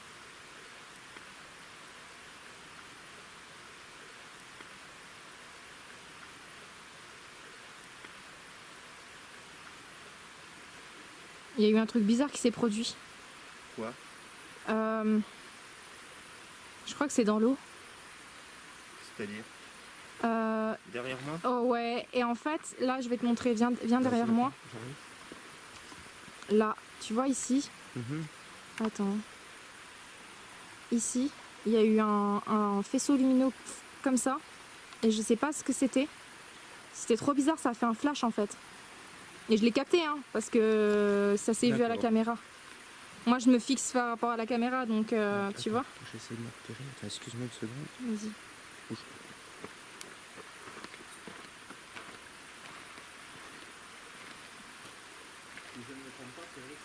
Il y a eu un truc bizarre qui s'est produit. Quoi? Je crois que c'est dans l'eau. C'est-à-dire Euh, derrière moi? oh ouais, et en fait, là je vais te montrer, viens derrière moi. Là, tu vois ici. Attends. Ici, il y a eu un faisceau lumineux comme ça. Et je sais pas ce que c'était. C'était trop bizarre, ça a fait un flash en fait. Et je l'ai capté, hein, parce que ça s'est vu à la caméra. Moi je me fixe par rapport à la caméra, donc tu vois. J'essaie de me repérer. Attends, excuse-moi une seconde. Vas-y. Bouge. Si je ne me trompe pas, c'est vrai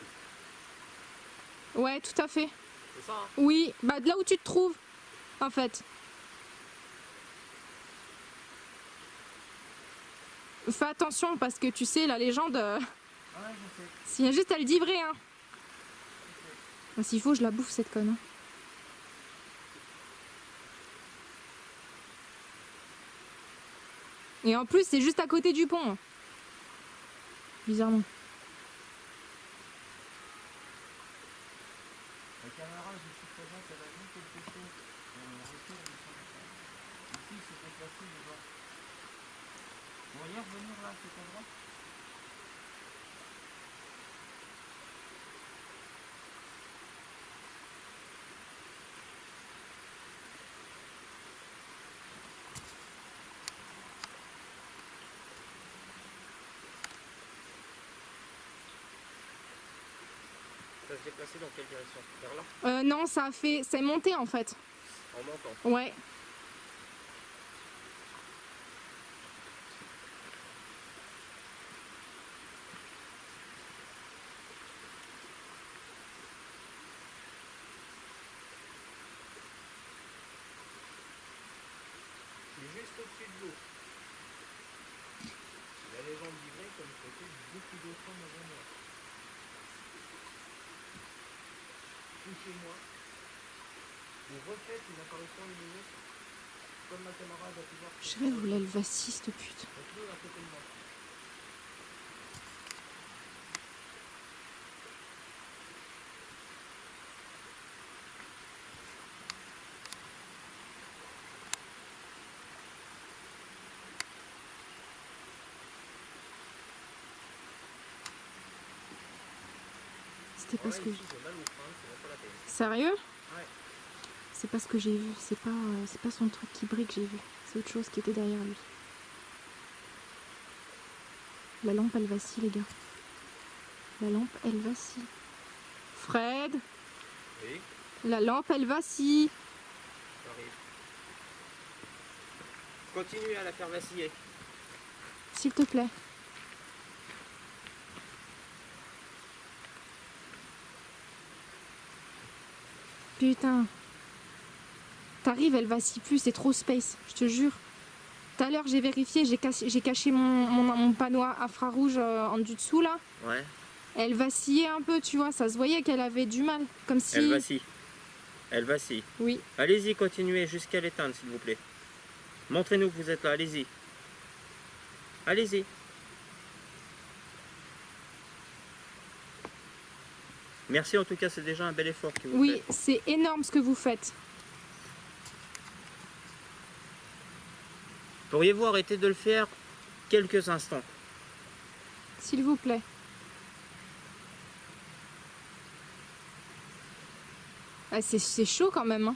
que Ouais, tout à fait. c'est ça, hein? Oui, bah de là où tu te trouves, en fait. Fais attention parce que tu sais, la légende, Ouais, je sais. s'il y a juste à le dire vrai, hein. Bah, s'il faut, je la bouffe cette conne. Hein. Et en plus, c'est juste à côté du pont. Bizarrement. La caméra, je suis présente, elle a vu quelque chose. Retour de son écran. Ici, c'était facile de voir. Vous voyez revenir là à cet endroit? Ça se déplaçait dans quelle direction? Vers là? Non, ça a fait. C'est monté en fait. En montant. Ouais. C'est juste au-dessus de l'eau. La légende dit vrai comme c'était beaucoup d'autres hommes avant moi. Touchez-moi. Vous refaites une apparition lumineuse comme ma camarade a pu voir. Je rêve où elle va si cette pute. Faites-le à côté de moi. C'était pas ce que. Ici, j'ai mal au crâne, c'est même pas la peine. Sérieux? Ouais. C'est pas ce que j'ai vu. C'est pas son truc qui brille que j'ai vu. C'est autre chose qui était derrière lui. La lampe, elle vacille, les gars. La lampe, elle vacille. Fred, Oui, la lampe, elle vacille. ça arrive. Continuez à la faire vaciller. S'il te plaît. Putain. T'arrives, elle vacille plus, c'est trop space, je te jure. Tout à l'heure, j'ai vérifié, j'ai caché mon panneau infrarouge en dessous là. Ouais. Elle vacillait un peu, tu vois, ça se voyait qu'elle avait du mal. Comme si. Elle vacille. Elle vacille. Oui. Allez-y, continuez jusqu'à l'éteindre, s'il vous plaît. Montrez-nous que vous êtes là, allez-y. Allez-y. Merci en tout cas, c'est déjà un bel effort que vous Oui, faites. c'est énorme ce que vous faites. Pourriez-vous arrêter de le faire quelques instants? S'il vous plaît. Ah, c'est chaud quand même. Hein.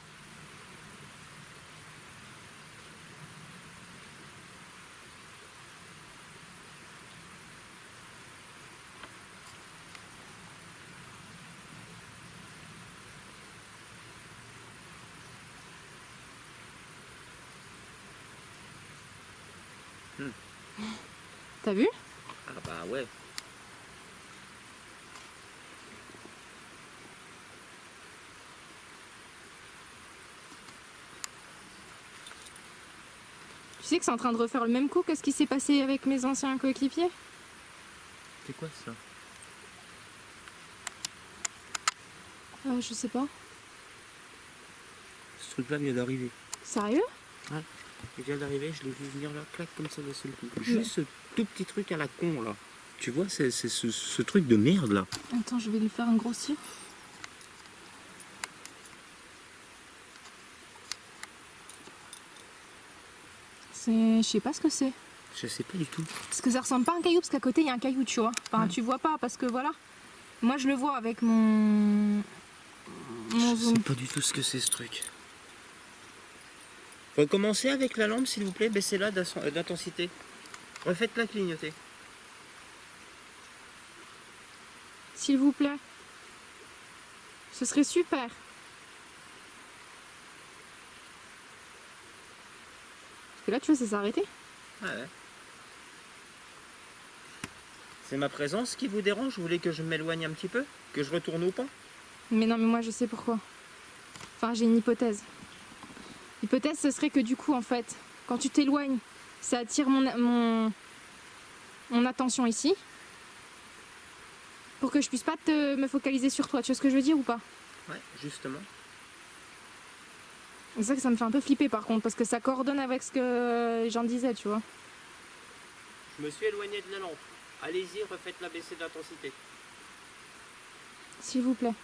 T'as vu? Ah bah ouais. Tu sais que c'est en train de refaire le même coup que ce qui s'est passé avec mes anciens coéquipiers? C'est quoi ça? Je sais pas. Ce truc-là vient d'arriver. Sérieux? Il vient d'arriver, je l'ai vu venir là, clac, comme ça d'un seul coup. Juste ce tout petit truc à la con là. Tu vois, c'est ce truc de merde là. Attends, je vais lui faire un grossir. Je sais pas ce que c'est. Je sais pas du tout. Parce que ça ressemble pas à un caillou, parce qu'à côté il y a un caillou, tu vois. Enfin, tu vois pas, parce que voilà. Moi je le vois avec mon Je zoom. sais pas du tout ce que c'est ce truc. Recommencez avec la lampe s'il vous plaît, baissez-la d'intensité. Refaites-la clignoter. S'il vous plaît. Ce serait super. Parce que là, tu vois, ça s'est arrêté. Ah ouais. C'est ma présence qui vous dérange? Vous voulez que je m'éloigne un petit peu? Que je retourne au pont? Mais non, mais moi, je sais pourquoi. Enfin, j'ai une hypothèse. L'hypothèse, ce serait que du coup, en fait, quand tu t'éloignes, ça attire mon attention ici. Pour que je puisse pas me focaliser sur toi. Tu vois ce que je veux dire ou pas? Ouais, justement. C'est ça que ça me fait un peu flipper par contre, parce que ça coordonne avec ce que les gens disaient, tu vois. Je me suis éloigné de la lampe. Allez-y, refaites-la baisser d'intensité. S'il vous plaît.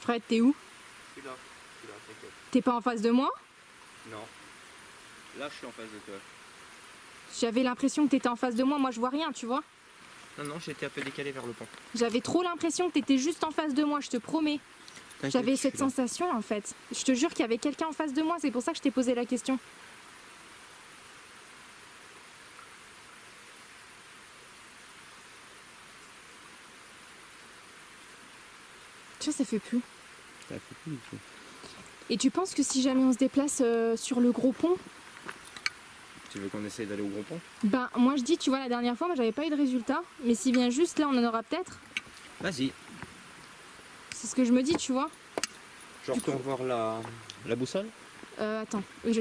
Fred, t'es où? Je suis là, t'inquiète. T'es pas en face de moi? Non. Là, je suis en face de toi. J'avais l'impression que t'étais en face de moi, moi je vois rien, tu vois. Non, non, j'étais un peu décalé vers le pont. J'avais trop l'impression que t'étais juste en face de moi, je te promets. T'inquiète, J'avais je suis cette là. sensation en fait. Je te jure qu'il y avait quelqu'un en face de moi, c'est pour ça que je t'ai posé la question. Tu vois, ça fait plus. Ça fait plus du tout. Et tu penses que si jamais on se déplace sur le gros pont, Tu veux qu'on essaye d'aller au gros pont? ben moi je dis, tu vois, la dernière fois, moi j'avais pas eu de résultat, mais si bien juste là on en aura peut-être, Vas-y. c'est ce que je me dis, tu vois. Je retourne voir la boussole. Attends, je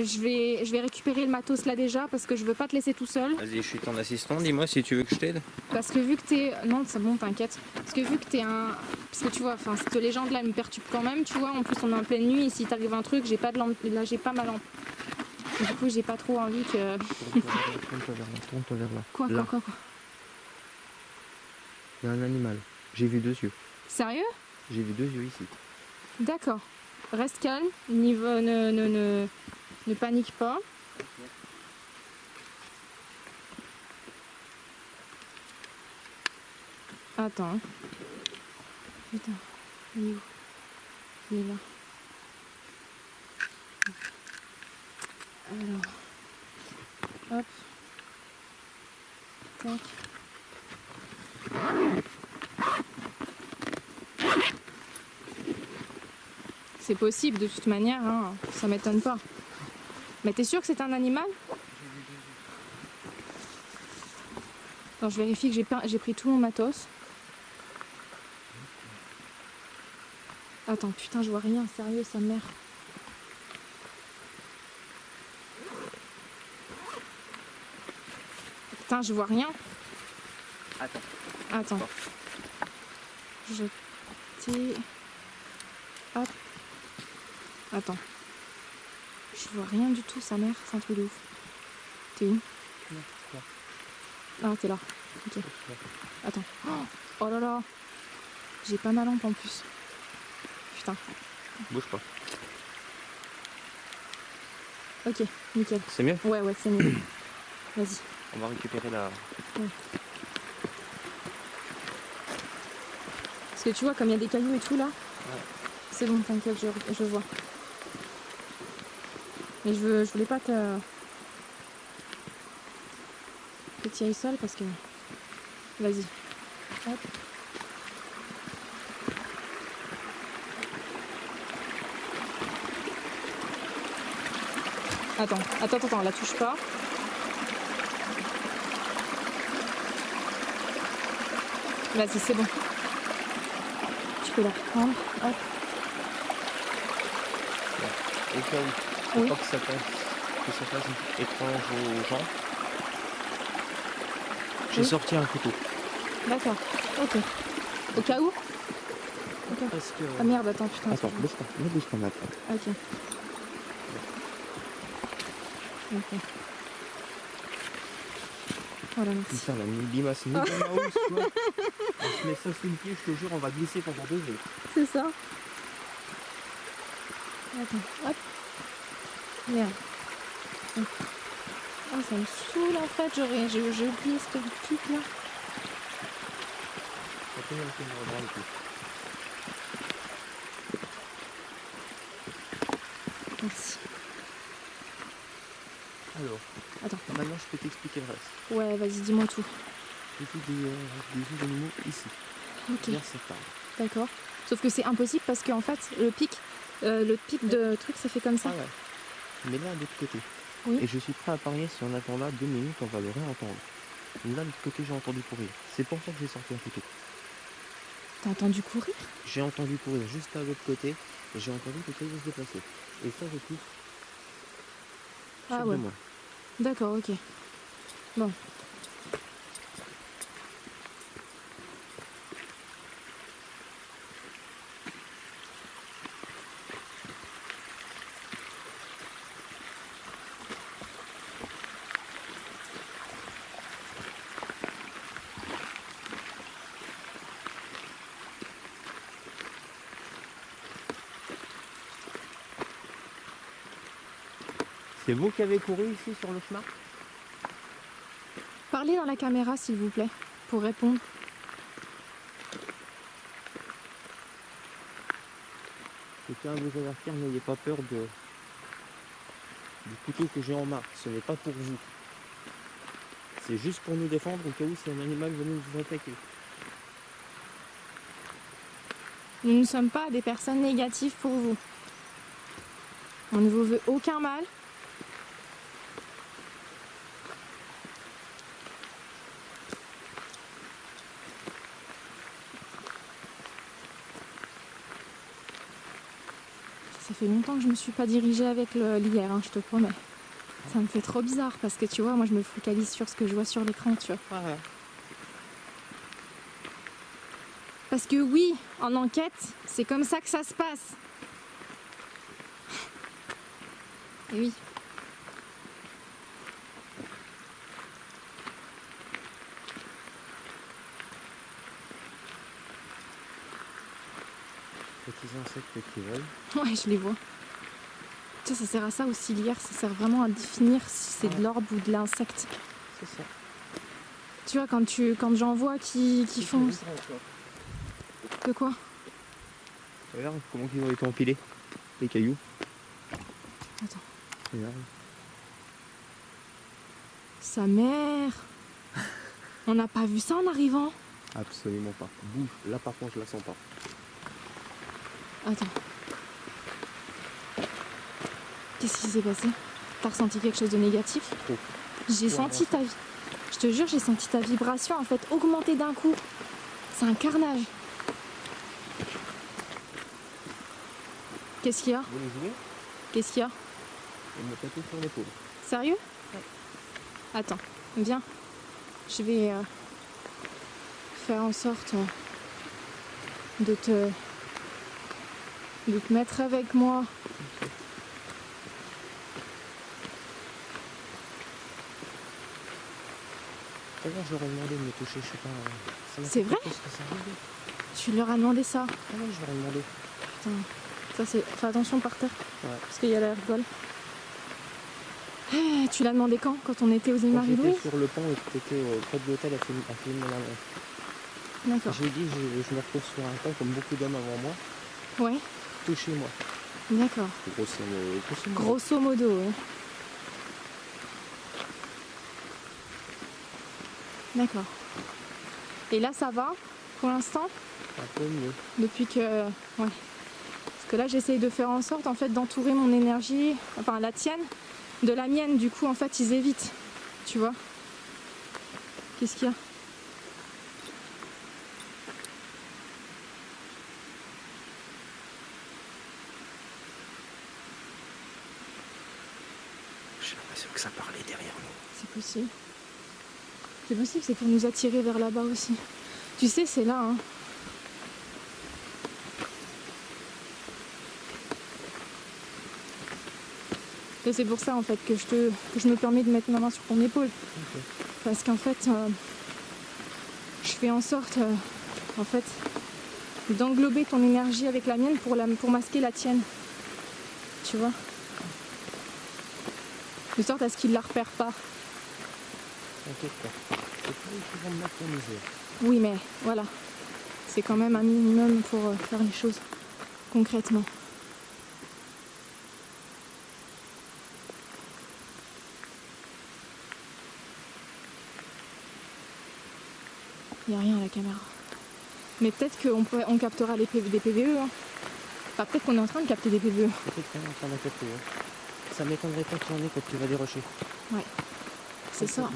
vais récupérer le matos là déjà parce que je veux pas te laisser tout seul. Vas-y, je suis ton assistant. Dis-moi si tu veux que je t'aide. Parce que vu que t'es. Non, c'est bon, t'inquiète. Parce que vu que t'es un. Parce que tu vois, enfin, cette légende là me perturbe quand même, tu vois. En plus, on est en pleine nuit et si t'arrive un truc, j'ai pas de lampe. Là, j'ai pas ma lampe. Du coup, j'ai pas trop envie que. Tourne-toi vers là. Quoi. Il y a un animal. J'ai vu 2 yeux. Sérieux? J'ai vu 2 yeux ici. D'accord. Reste calme. Ne panique pas. Attends. Putain. Il est où? Il est là. Alors. Hop. Tac. C'est possible de toute manière, hein. Ça m'étonne pas. Mais t'es sûr que c'est un animal? Attends, je vérifie que j'ai pris tout mon matos. Attends, putain, je vois rien, sérieux, sa mère. Putain, je vois rien. Attends. Attends. Je t'ai... Hop. Attends. Je vois rien du tout, sa mère. C'est un truc de ouf. T'es où? Ah, t'es là. Ok. Attends. Oh là là. J'ai pas ma lampe en plus. Putain. Bouge pas. Ok, nickel. C'est mieux? Ouais, c'est mieux. Vas-y. On va récupérer la... Parce que tu vois, comme il y a des cailloux et tout là, c'est bon, t'inquiète, je vois. Mais je voulais pas que tu ailles seule parce que... Vas-y. Hop. Attends, la touche pas. Vas-y, c'est bon. Tu peux la reprendre. Hop. Au cas où, faut Oui. pas que ça fasse étrange aux gens. J'ai Oui. sorti un couteau. D'accord. Ok. Au cas où. Ok. Parce que... Ah merde, attends, putain. Attends, bouge pas. Ne bouge pas maintenant. Ok. Ok. Voilà, merci. Putain, la limace ni dans la hausse, quoi. On se met ça sous le pied, je te jure, on va glisser pendant 2 heures. C'est ça. Attends, hop. Merde. Ah, ça me saoule en fait, j'ai oublié ce truc là. Merci. Alors, Attends. maintenant je peux t'expliquer le reste. Ouais, vas-y, dis-moi tout. J'ai vu des animaux ici. Ok, Vers cette table. d'accord. Sauf que c'est impossible parce qu'en fait, le pic de truc, ça fait comme ça. Ah ouais. Mais là, de l'autre côté. Oui. Et je suis prêt à parier, si on attend là 2 minutes, on va le réentendre. Là, de l'autre côté, j'ai entendu courir. C'est pour ça que j'ai sorti un couteau. T'as entendu courir? J'ai entendu courir juste à l'autre côté, et j'ai entendu que quelqu'un se déplacer. Et ça, je pousse. Ah sur ouais. de moi. D'accord, ok. Bon. C'est vous qui avez couru ici sur le chemin? Parlez dans la caméra, s'il vous plaît, pour répondre. Je tiens à vous avertir, n'ayez pas peur du couteau que j'ai en main. Ce n'est pas pour vous. C'est juste pour nous défendre au cas où si un animal venait nous attaquer. Nous ne sommes pas des personnes négatives pour vous. On ne vous veut aucun mal. Ça fait longtemps que je me suis pas dirigée avec l'IR, hein, je te promets. Ça me fait trop bizarre parce que tu vois, moi je me focalise sur ce que je vois sur l'écran, tu vois. Ah, Parce que oui, en enquête, c'est comme ça que ça se passe. Et oui. petits insectes qui volent. Ouais, je les vois. Tu sais, ça sert à ça aussi l'IR, ça sert vraiment à définir si c'est de l'orbe ou de l'insecte. C'est ça. Tu vois, quand j'en vois qui font... De quoi? Regarde comment ils ont été empilés, les cailloux. Attends. Regarde. Sa mère. On n'a pas vu ça en arrivant? Absolument pas. Bouge. Là par contre je la sens pas. Attends. Qu'est-ce qui s'est passé? T'as ressenti quelque chose de négatif? Trop. J'ai senti ta... Je te jure, j'ai senti ta vibration en fait augmenter d'un coup. C'est un carnage. Qu'est-ce qu'il y a? Vous voulez jouer? Qu'est-ce qu'il y a? Elle me taper sur l'épaule. Sérieux? Ouais. Attends, viens. je vais faire en sorte de te mettre avec moi. D'ailleurs, je leur ai demandé de me toucher, je sais pas. Ça m'a C'est fait vrai? parce que ça arrivait. Tu leur as demandé ça? Ah ouais, je leur ai demandé. Putain, ça c'est. Fais attention par terre, Ouais. parce qu'il y a la rigole. Eh, tu l'as demandé quand on était aux îles Quand Marie-Louise? j'étais sur le pont et que t'étais près de l'hôtel à film mon annonce. D'accord. J'ai dit, je me retrouve sur un pont comme beaucoup d'hommes avant moi. Ouais, Touchez-moi. d'accord. Grosso modo, ouais. D'accord. Et là, ça va pour l'instant? Un peu mieux. Depuis que... Ouais. Parce que là, j'essaye de faire en sorte, en fait, d'entourer mon énergie, enfin la tienne, de la mienne. Du coup, en fait, ils évitent. Tu vois? Qu'est-ce qu'il y a? J'ai l'impression que ça parlait derrière nous. C'est possible. C'est possible, c'est pour nous attirer vers là-bas aussi. Tu sais, c'est là, hein. Et c'est pour ça, en fait, que je me permets de mettre ma main sur ton épaule. Okay. Parce qu'en fait, je fais en sorte, en fait, d'englober ton énergie avec la mienne pour masquer la tienne. Tu vois? De sorte à ce qu'ils ne la repèrent pas. T'inquiète pas. C'est pas évident de mettre ton misère. Oui, mais voilà. C'est quand même un minimum pour faire les choses concrètement. Il n'y a rien à la caméra. Mais peut-être qu'on captera des PVE. Hein. Enfin, peut-être qu'on est en train de capter des PVE. Peut-être qu'on est en train de capter. Ça m'étonnerait pas qu'il y en ait quand tu vas dérocher. Ouais, c'est ça.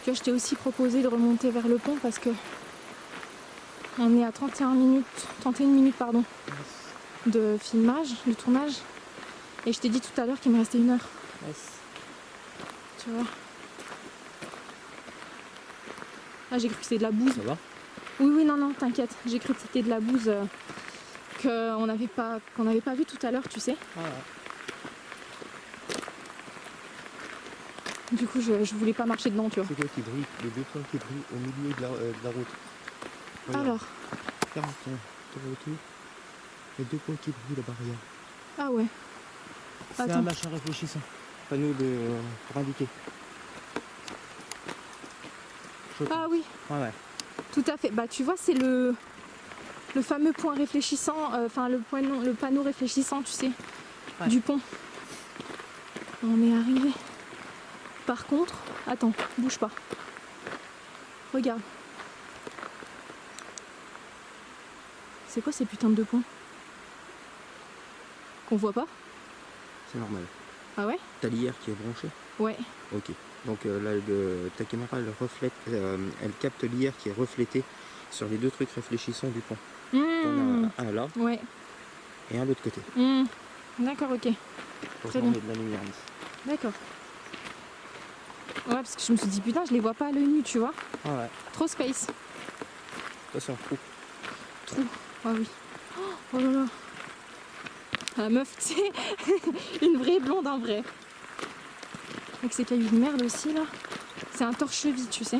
Tu vois, je t'ai aussi proposé de remonter vers le pont parce que on est à 31 minutes pardon, de filmage, de tournage. Et je t'ai dit tout à l'heure qu'il me restait 1 heure. Yes. Tu vois. Là, j'ai cru que c'était de la bouse. Ça va? Oui, non, t'inquiète. J'ai cru que c'était de la bouse qu'on n'avait pas vu tout à l'heure, tu sais. Ah ouais. Du coup, je voulais pas marcher dedans, tu vois. C'est quoi qui brille? Les deux points qui brillent au milieu de la route. Regarde. Alors, 40 ton retour. Les deux points qui brillent, la barrière. ah ouais. C'est Attends. un machin réfléchissant. Panneau pour indiquer. Ah oui, Ouais. tout à fait. Bah tu vois, c'est le fameux point réfléchissant, enfin le panneau réfléchissant, tu sais, Ouais. du pont. On est arrivé. Par contre, attends, bouge pas. Regarde. C'est quoi ces putains de ponts qu'on voit pas? C'est normal. Ah ouais? T'as l'IR qui est branché? Ouais. Ok. Donc là, ta caméra, elle reflète, elle capte l'IR qui est reflété sur les deux trucs réfléchissants du pont. Mmh. T'en as un là Ouais. et un de l'autre côté. Mmh. D'accord, ok. Pour Très qu'on bien. ait de la lumière ici. D'accord. Ouais, parce que je me suis dit, putain, je les vois pas à l'œil nu, tu vois. Ouais. Trop space. Attention, trou. Trou. Ah oui. Oh là là. La meuf, tu sais, une vraie blonde en vrai. Avec ses cailloux de merde aussi, là. C'est un torche-cheville, tu sais.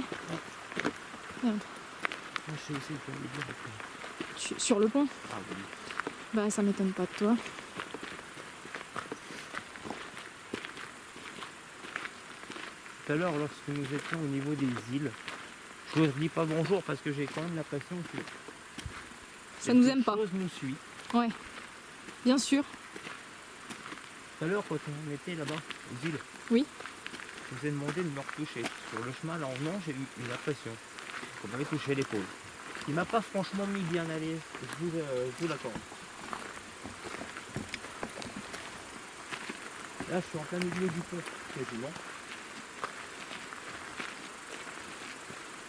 Merde. Moi, je sais aussi que le dire. Sur le pont? Ah oui. Bah, ça m'étonne pas de toi. Tout à l'heure, lorsque nous étions au niveau des îles, je ne dis pas bonjour parce que j'ai quand même l'impression que Ça nous aime pas. quelque chose nous suit. Ouais. Bien sûr. Tout à l'heure, quand on était là-bas, aux îles, Oui. je vous ai demandé de me retoucher. Sur le chemin, là en venant, j'ai eu une impression qu'on m'avait touché l'épaule. Il m'a pas franchement mis bien à l'aise, je vous l'accorde. Là, je suis en plein milieu du pont, quasiment.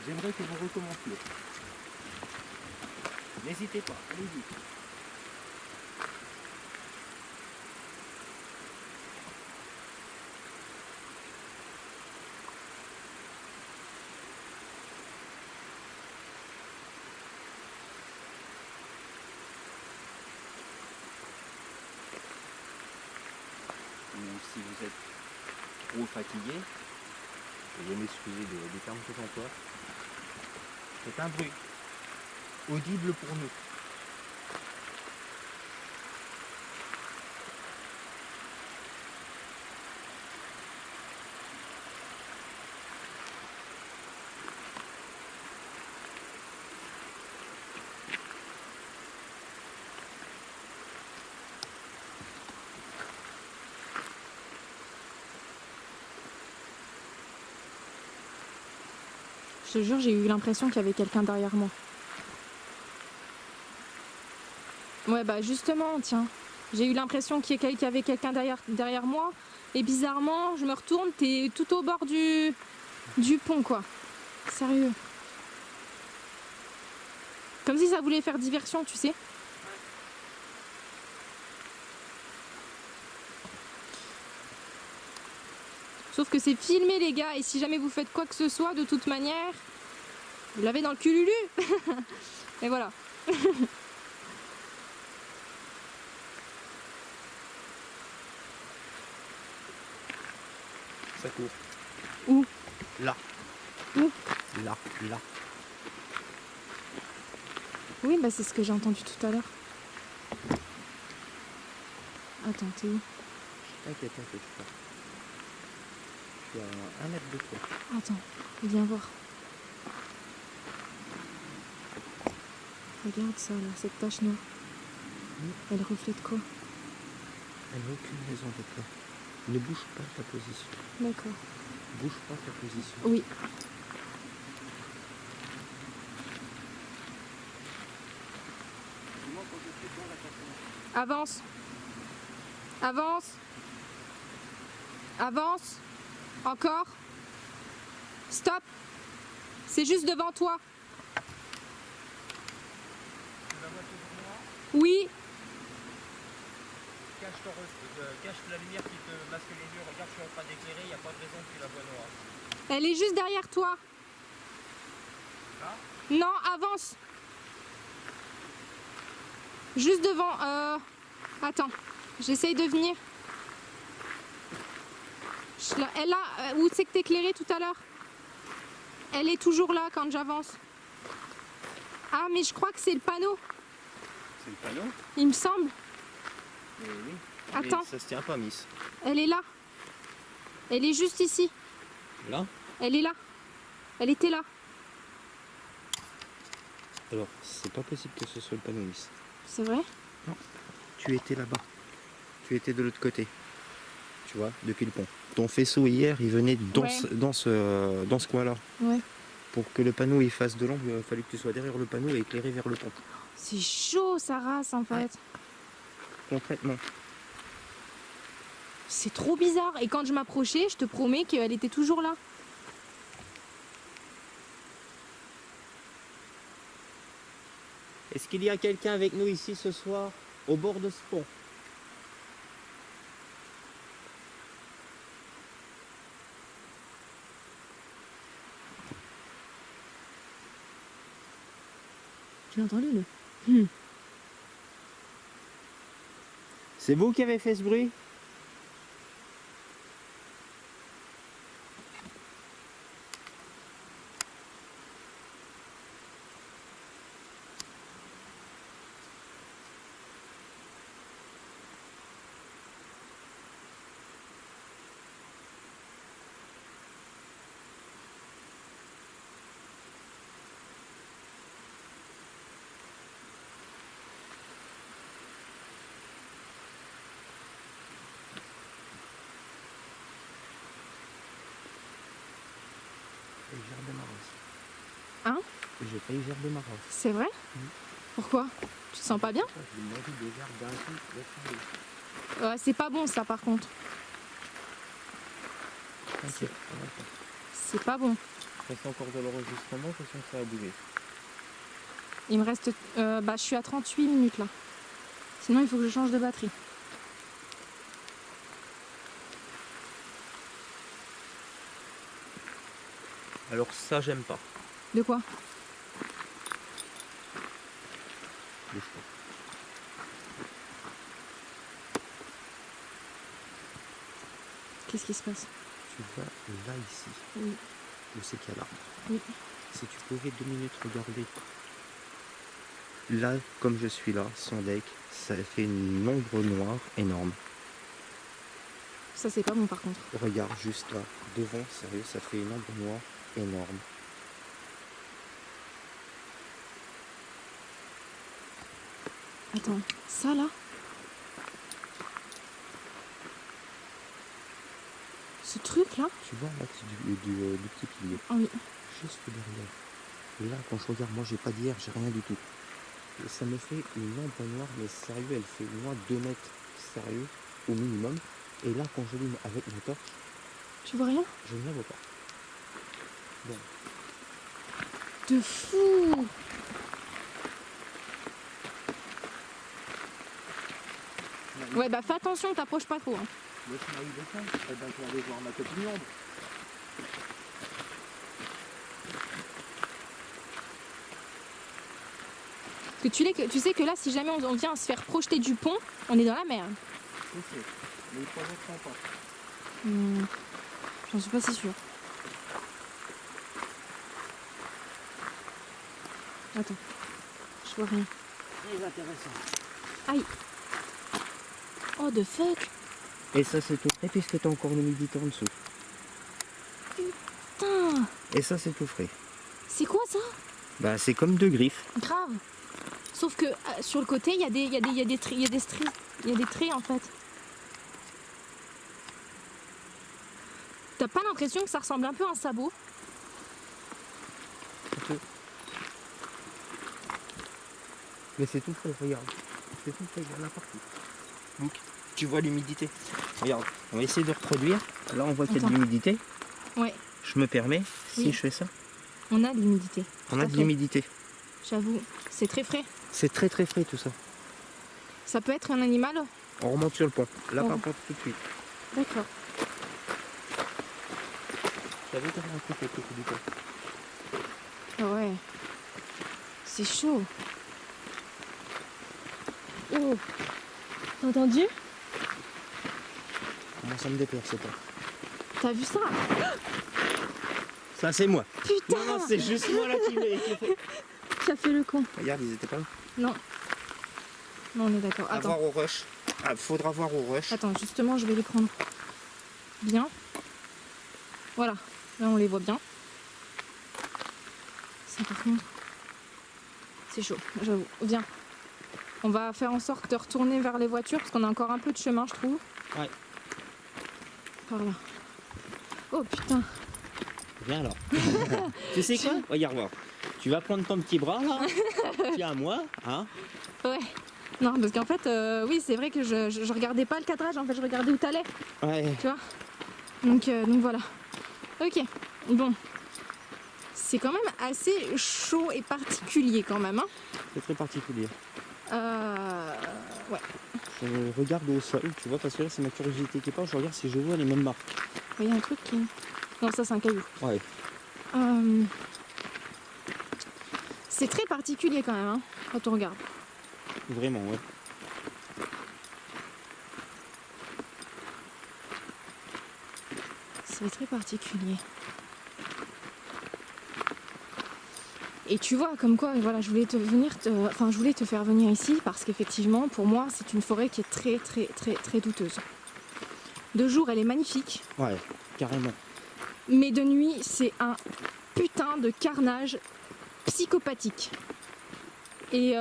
J'aimerais que vous recommenciez. N'hésitez pas, allez-y. ou si vous êtes trop fatigué, veuillez m'excuser des termes que j'emploie, c'est un bruit audible pour nous. Je te jure, j'ai eu l'impression qu'il y avait quelqu'un derrière moi. Ouais, bah justement, tiens. J'ai eu l'impression qu'il y avait quelqu'un derrière moi. Et bizarrement, je me retourne, t'es tout au bord du pont, quoi. Sérieux. Comme si ça voulait faire diversion, tu sais. Sauf que c'est filmé, les gars, et si jamais vous faites quoi que ce soit, de toute manière, vous l'avez dans le cululu. Et voilà. Ça court. Où? Là. Où? Là, là. Oui, bah c'est ce que j'ai entendu tout à l'heure. Attends, t'es où? T'inquiète, t'inquiète, je suis à 1 mètre de toi. Attends, viens voir. Regarde ça, là, cette tache noire. Elle reflète quoi? Elle n'a aucune raison d'être là. Ne bouge pas ta position. D'accord. Bouge pas ta position. Oui. Dis-moi quand je suis dans la personne. Avance. Avance. Avance. Encore. Stop. C'est juste devant toi. Oui. Cache la lumière qui te masque les yeux. Regarde, je suis en train d'éclairer, il n'y a pas de raison que tu la vois noire. Elle est juste derrière toi. Là? Non, avance. Juste devant. Attends. J'essaye de venir. Elle a. Où c'est que t'éclairais tout à l'heure? Elle est toujours là quand j'avance. Ah, mais je crois que c'est le panneau. C'est le panneau? Il me semble. Oui. Attends. Mais ça se tient pas, Miss. Elle est là. Elle est juste ici. Là? Elle est là. Elle était là. Alors, c'est pas possible que ce soit le panneau, Miss. C'est vrai? Tu étais là-bas. Tu étais de l'autre côté. Tu vois, depuis le pont. Ton faisceau hier, il venait dans, Ouais. dans ce coin-là. Ouais. Pour que le panneau il fasse de l'ombre, il fallait que tu sois derrière le panneau et éclairé vers le pont. C'est chaud, sa race, en fait. Ouais. Concrètement. C'est trop bizarre. Et quand je m'approchais, je te promets qu'elle était toujours là. Est-ce qu'il y a quelqu'un avec nous ici ce soir, au bord de ce pont? Tu l'as entendu, le? C'est vous qui avez fait ce bruit? J'ai failli gerber ma race. Hein? J'ai failli gerber ma race. C'est vrai? Pourquoi? Tu te sens pas bien? J'ai une envie de gerbe d'un coup, laisse tomber. C'est pas bon, ça, par contre. T'inquiète, C'est pas bon. reste encore de l'enregistrement, je sens que ça a bougé. Il me reste... je suis à 38 minutes, là. Sinon, il faut que je change de batterie. Alors ça, j'aime pas. De quoi? Bouge pas. Qu'est-ce qui se passe? Tu vois là ici, Oui. où c'est qu'il y a l'arbre. Oui. Si tu pouvais 2 minutes regarder. Là, comme je suis là, son deck, ça fait une ombre noire énorme. Ça, c'est pas bon par contre. Regarde juste là, devant, sérieux, ça fait une ombre noire énorme. Attends, ça là? Ce truc là? Tu vois l'axe du petit pilier, Ah oui. juste derrière. Là, quand je regarde, moi j'ai pas d'hier, j'ai rien du tout. Et ça me fait une ombre noire, mais sérieux, elle fait au moins 2 mètres, sérieux, au minimum. Et là, quand je l'allume avec ma torche, Tu vois rien? je ne la vois pas. Bon. De fou! Ouais, bah fais attention, t'approches pas trop. Hein. Laisse moi y descendre. Eh ben, je vais aller voir ma copine ombre. Parce que tu sais que là, si jamais on vient se faire projeter du pont, on est dans la merde. Je sais. Mais il faut être pas. J'en suis pas si sûre. Attends, je vois rien. Très intéressant. Aïe! Oh, the fuck! Et ça, c'est tout frais puisque tu as encore l'humidité en dessous. Putain! Et ça, c'est tout frais. C'est quoi ça? Bah, c'est comme 2 griffes. Grave! Sauf que sur le côté, il y a des traits en fait. T'as pas l'impression que ça ressemble un peu à un sabot? Mais c'est tout frais, regarde. C'est tout frais, il y en a partout. Donc, tu vois l'humidité. Regarde, on va essayer de reproduire. Là, on voit qu'il y a de Attends. l'humidité. Ouais, Je me permets, si Oui. je fais ça, on a de l'humidité. on Tout a à de fait. l'humidité. J'avoue, c'est très frais. C'est très très frais tout ça. Ça peut être un animal? On remonte sur le pont. Là, Oh. par contre, tout de suite. D'accord. J'avais quand même un truc à côté du pont. Ah ouais. C'est chaud. Oh. T'as entendu? Comment ça me déplaire, c'est pas. T'as vu ça? Ça, c'est moi. Putain! Non, non, c'est juste moi là qui fait. Tu as fait le con. Regarde, ils étaient pas là. Non. Non, on est d'accord. À Attends. voir au rush. Ah, faudra voir au rush. Attends, justement, je vais les prendre bien. Voilà, là on les voit bien. Ça par contre, c'est chaud, j'avoue. Viens, on va faire en sorte de retourner vers les voitures parce qu'on a encore un peu de chemin, je trouve. Ouais. Par là. Oh putain. Viens alors. Tu sais quoi? Regarde voir. Tu vas prendre ton petit bras là. Tiens à moi, hein? Ouais. Non, parce qu'en fait, oui, c'est vrai que je regardais pas le cadrage, en fait, je regardais où t'allais, Ouais. tu vois. Donc voilà. Ok, bon. C'est quand même assez chaud et particulier quand même, hein. C'est très particulier. Ouais. Je regarde au sol, tu vois, parce que là c'est ma curiosité qui parle. Je regarde si je vois les mêmes marques. Il y a un truc qui... Non, ça c'est un caillou. Ouais. C'est très particulier quand même, hein, quand on regarde. Vraiment, ouais. C'est très particulier. Et tu vois, comme quoi, voilà, je voulais te faire venir ici parce qu'effectivement, pour moi, c'est une forêt qui est très, très, très, très douteuse. De jour, elle est magnifique, Ouais, carrément. mais de nuit, c'est un putain de carnage psychopathique. Et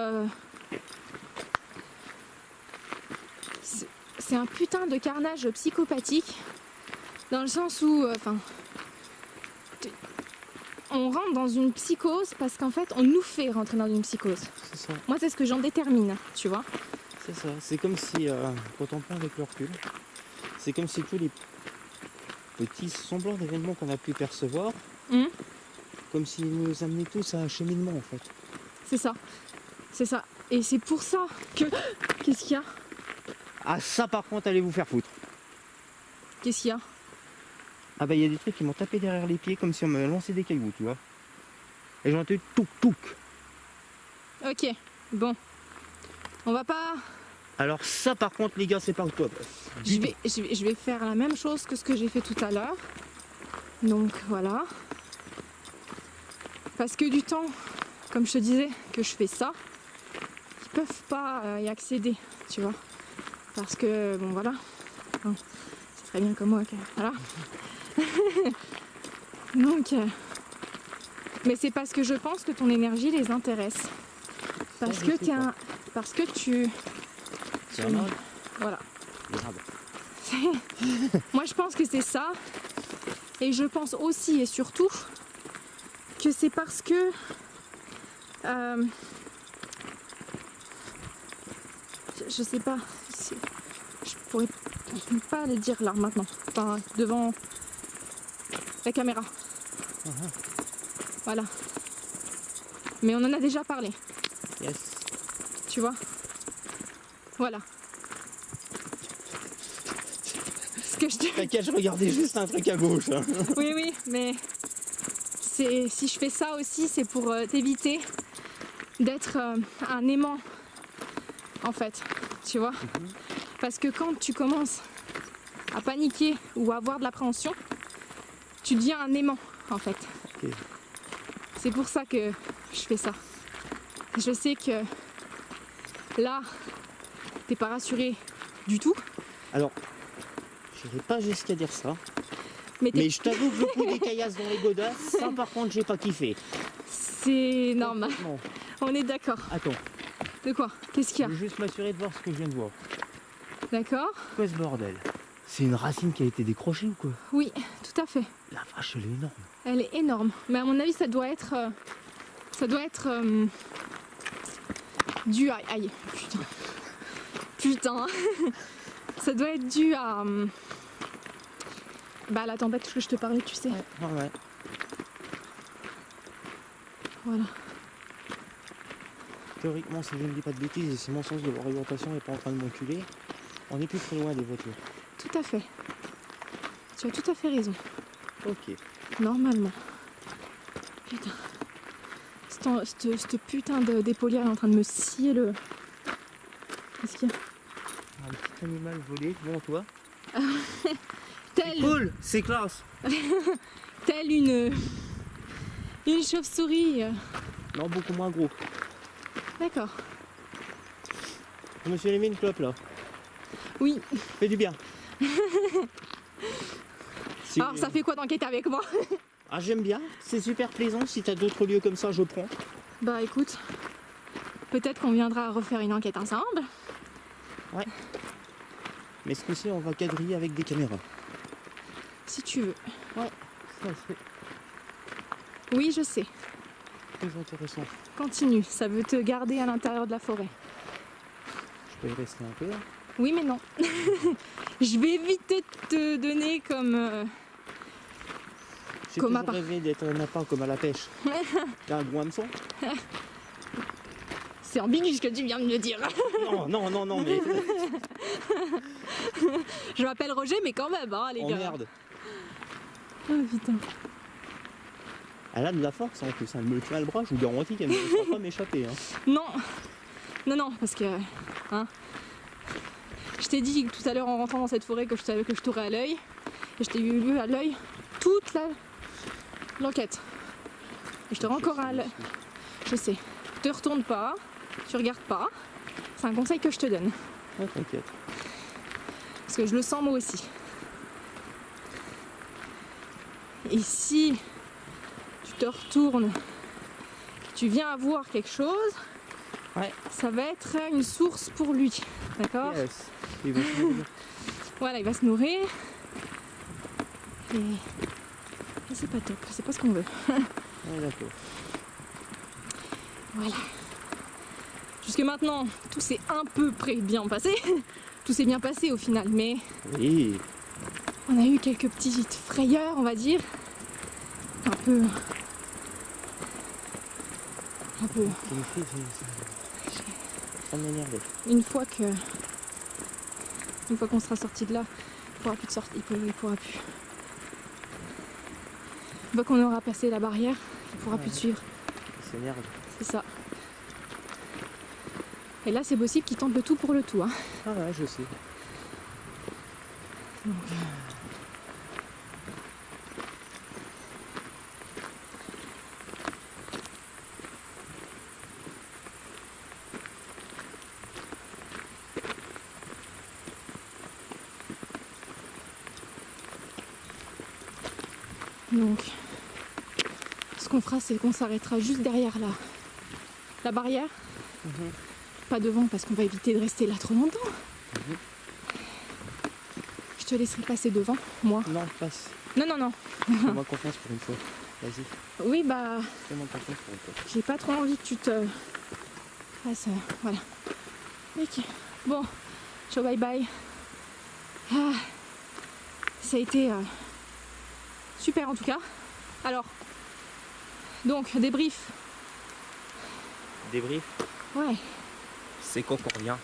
c'est un putain de carnage psychopathique dans le sens où, on rentre dans une psychose parce qu'en fait, on nous fait rentrer dans une psychose. C'est ça. Moi, c'est ce que j'en détermine, tu vois. C'est ça. C'est comme si, quand on prend avec le recul, c'est comme si tous les petits semblants d'événements qu'on a pu percevoir, comme s'ils nous amenaient tous à un cheminement en fait. C'est ça. C'est ça. Et c'est pour ça que... Qu'est-ce qu'il y a? Ah ça par contre, allez vous faire foutre. Qu'est-ce qu'il y a? Ah bah il y a des trucs qui m'ont tapé derrière les pieds comme si on m'avait lancé des cailloux, tu vois. Et j'ai entendu touk touk. Ok, bon. On va pas Alors ça par contre les gars c'est pas top. Je vais faire la même chose que ce que j'ai fait tout à l'heure. Donc voilà. Parce que du temps, comme je te disais, que je fais ça, ils peuvent pas y accéder, tu vois. Parce que, bon voilà, hein, c'est très bien comme moi, que, voilà. Donc, mais c'est parce que je pense que ton énergie les intéresse. Parce que t'es un... Parce que tu... C'est un arbre. Voilà. Merde. Moi je pense que c'est ça. Et je pense aussi et surtout que c'est parce que je sais pas, je pourrais pas le dire là maintenant, enfin devant la caméra. Voilà. Mais on en a déjà parlé, Yes. tu vois. Voilà. Ce que je te... T'inquiète, je regardais juste un truc à gauche. Hein. Oui, oui, mais si je fais ça aussi, c'est pour t'éviter d'être un aimant, en fait, tu vois. Parce que quand tu commences à paniquer ou à avoir de l'appréhension, tu deviens un aimant, en fait. Ok. C'est pour ça que je fais ça. Je sais que là, t'es pas rassuré du tout, Alors, je n'irai pas jusqu'à dire ça. mais, Mais je t'avoue que le coup des caillasses dans les godasses, ça par contre j'ai pas kiffé. c'est normal. Non. On est d'accord. Attends, De quoi? Qu'est-ce qu'il y je a? veux juste m'assurer de voir ce que je viens de voir. D'accord? Quoi ce bordel? C'est une racine qui a été décrochée ou quoi? Oui, tout à fait. La vache, elle est énorme. Elle est énorme. Mais à mon avis, ça doit être dû à... Aïe, putain. Putain. Ça doit être dû à... Bah, la tempête que je te parlais, tu sais. Ouais. Voilà. Théoriquement, si je ne dis pas de bêtises et si mon sens de l'orientation n'est pas en train de m'enculer, on n'est plus très loin des voitures. Tout à fait. Tu as tout à fait raison. Ok. Normalement. Putain. Cette putain d'épaulière est en train de me scier le... Qu'est-ce qu'il y a? Un petit animal volé devant toi. Tel, Cool, c'est classe. telle une chauve-souris. Non, beaucoup moins gros. D'accord. Je me suis allumé une clope là. Oui. Fait du bien. Si- Alors, ça fait quoi d'enquêter avec moi? Ah, j'aime bien, c'est super plaisant. Si t'as d'autres lieux comme ça, je prends. Bah, écoute. Peut-être qu'on viendra refaire une enquête ensemble. Mais ce coup-ci, on va quadriller avec des caméras. Si tu veux. Ça serait Oui, je sais. très intéressant. Continue. Ça veut te garder à l'intérieur de la forêt. Je peux y rester un peu. Oui, mais non. Je vais éviter de te donner comme... J'ai Comme toujours appart. rêvé d'être un appât comme à la pêche. T'as un gros hameçon? C'est ambigu ce que tu viens de me dire. Non, mais... Je m'appelle Roger, mais quand même, hein, les Oh gars. merde. Oh putain. Elle a de la force en plus, elle me tient le bras, je vous garantis qu'elle ne laissera pas m'échapper. Hein. Non, parce que... Hein, je t'ai dit tout à l'heure en rentrant dans cette forêt que je t'aurais à l'œil. Et je t'ai eu à l'œil toute l'enquête. Et je te rends encore à l'œil. Je sais. Te retourne pas, tu regardes pas. C'est un conseil que je te donne. Ouais, t'inquiète. Parce que je le sens moi aussi. Et si tu te retournes, que tu viens à voir quelque chose, Ouais. ça va être une source pour lui. D'accord? Yes. Il va se nourrir. Voilà, il va se nourrir. Et c'est pas top, c'est pas ce qu'on veut. Ouais, d'accord. Voilà. Jusque maintenant, tout s'est un peu près bien passé. Tout s'est bien passé au final, mais Oui. on a eu quelques petites frayeurs, on va dire. Un peu. Ça me fait... Ça m'énerve. Une fois qu'on sera sorti de là, il pourra plus de sortir. Il pourra plus. Une fois qu'on aura passé la barrière, il pourra plus te suivre. Il s'énerve. C'est ça. Et là, c'est possible qu'ils tentent le tout pour le tout. Hein. Ah ouais, je sais. Donc, ce qu'on fera, c'est qu'on s'arrêtera juste derrière la barrière. Pas devant parce qu'on va éviter de rester là trop longtemps. Je te laisserai passer devant, moi. Non, passe. Non, non, non. Fais-moi confiance pour une fois. Vas-y, Oui, bah, fais-moi confiance pour une fois. j'ai pas trop envie que tu te fasses. Voilà. Ok. Bon, ciao, bye bye. Ah, ça a été super en tout cas. Alors, donc, débrief. Débrief, Ouais. c'est quand qu'on revient.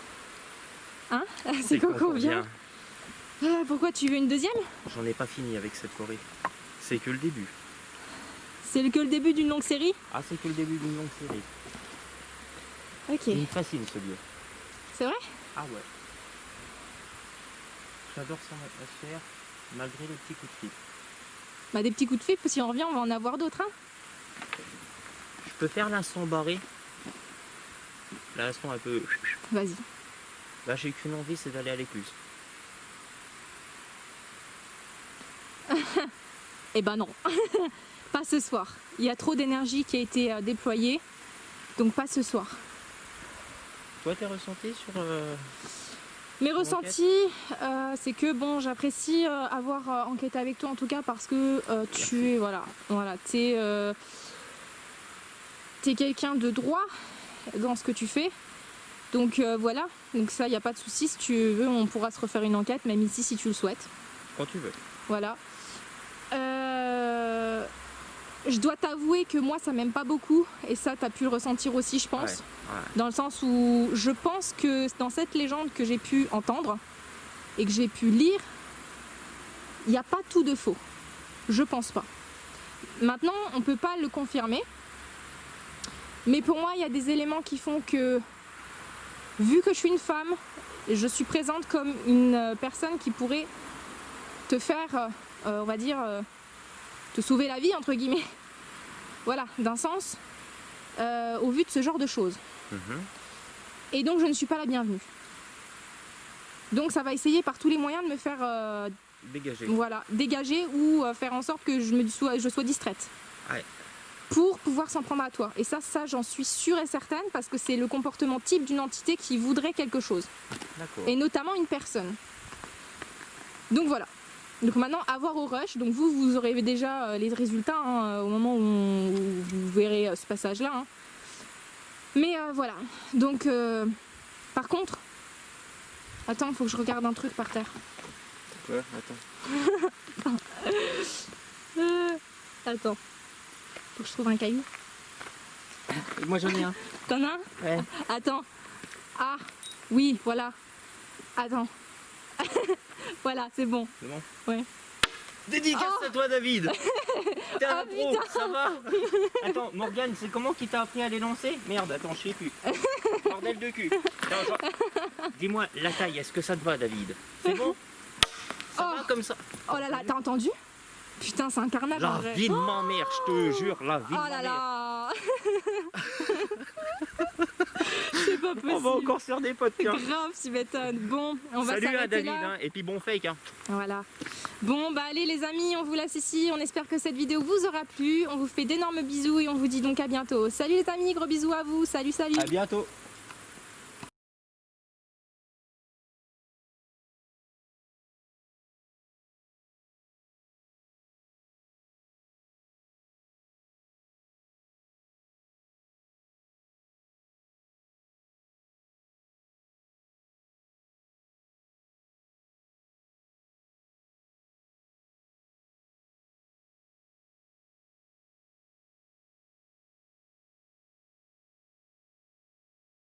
Hein? C'est quand qu'on vient. revient. Ah, pourquoi tu veux une deuxième? J'en ai pas fini avec cette forêt. C'est que le début. C'est que le début d'une longue série? Ah, c'est que le début d'une longue série. Ok. Il me fascine ce lieu. C'est vrai? Ah ouais. J'adore son atmosphère, malgré les petits coups de fil. Bah, des petits coups de fil, si on revient, on va en avoir d'autres. Hein. Je peux faire l'instant barré. L'instant un peu... Vas-y. Là, j'ai qu'une envie, c'est d'aller à l'écluse. Eh ben non. Pas ce soir. Il y a trop d'énergie qui a été déployée. Donc pas ce soir. Toi, t'es ressenti sur... Mes Ton ressentis, c'est que bon, j'apprécie avoir enquêté avec toi en tout cas parce que tu es, voilà, t'es quelqu'un de droit dans ce que tu fais. Donc voilà, donc ça, il n'y a pas de souci. Si tu veux, on pourra se refaire une enquête, même ici si tu le souhaites. Quand tu veux. Voilà. Je dois t'avouer que moi, ça m'aime pas beaucoup. Et ça, tu as pu le ressentir aussi, je pense. Ouais. Dans le sens où je pense que dans cette légende que j'ai pu entendre et que j'ai pu lire, il n'y a pas tout de faux. Je pense pas. Maintenant, on ne peut pas le confirmer. Mais pour moi, il y a des éléments qui font que, vu que je suis une femme, je suis présente comme une personne qui pourrait te faire, on va dire, te sauver la vie, entre guillemets. Voilà, d'un sens, au vu de ce genre de choses. Et donc, je ne suis pas la bienvenue. Donc, ça va essayer par tous les moyens de me faire Dégager. voilà, dégager ou faire en sorte que je sois distraite. Ouais. Pour pouvoir s'en prendre à toi. Et ça j'en suis sûre et certaine parce que c'est le comportement type d'une entité qui voudrait quelque chose. D'accord. Et notamment une personne. Donc voilà. Donc maintenant, à voir au rush. Donc vous aurez déjà les résultats hein, au moment où vous verrez ce passage-là. Hein. Mais voilà. Donc, par contre, attends, il faut que je regarde un truc par terre. Quoi? Attends. Attends. Faut que je trouve un caillou. Moi, j'en ai un. T'en as un? Ouais. Attends. Ah, oui, voilà. Attends. Voilà, c'est bon. C'est bon? Ouais. Dédicace à toi, David. T'es un Oh, pro, putain. ça va? Attends, Morgane, c'est comment qui t'a appris à les lancer? Merde, attends, je sais plus. Bordel de cul. Attends, dis-moi, la taille, est-ce que ça te va, David? C'est bon? Ça va comme ça? Oh là là, t'as entendu? Putain, c'est un carnage. en La vrai. vie de ma mère, je te jure, la vie de Oh ma là mère. là. C'est pas possible. On va encore se faire des potes, tiens. Grave, tu m'étonnes. Bon, on va Salut à s'arrêter David, là. hein. Et puis bon fake. Hein. Voilà. Bon, bah allez les amis, on vous laisse ici. On espère que cette vidéo vous aura plu. On vous fait d'énormes bisous et on vous dit donc à bientôt. Salut les amis, gros bisous à vous. Salut, salut. À bientôt.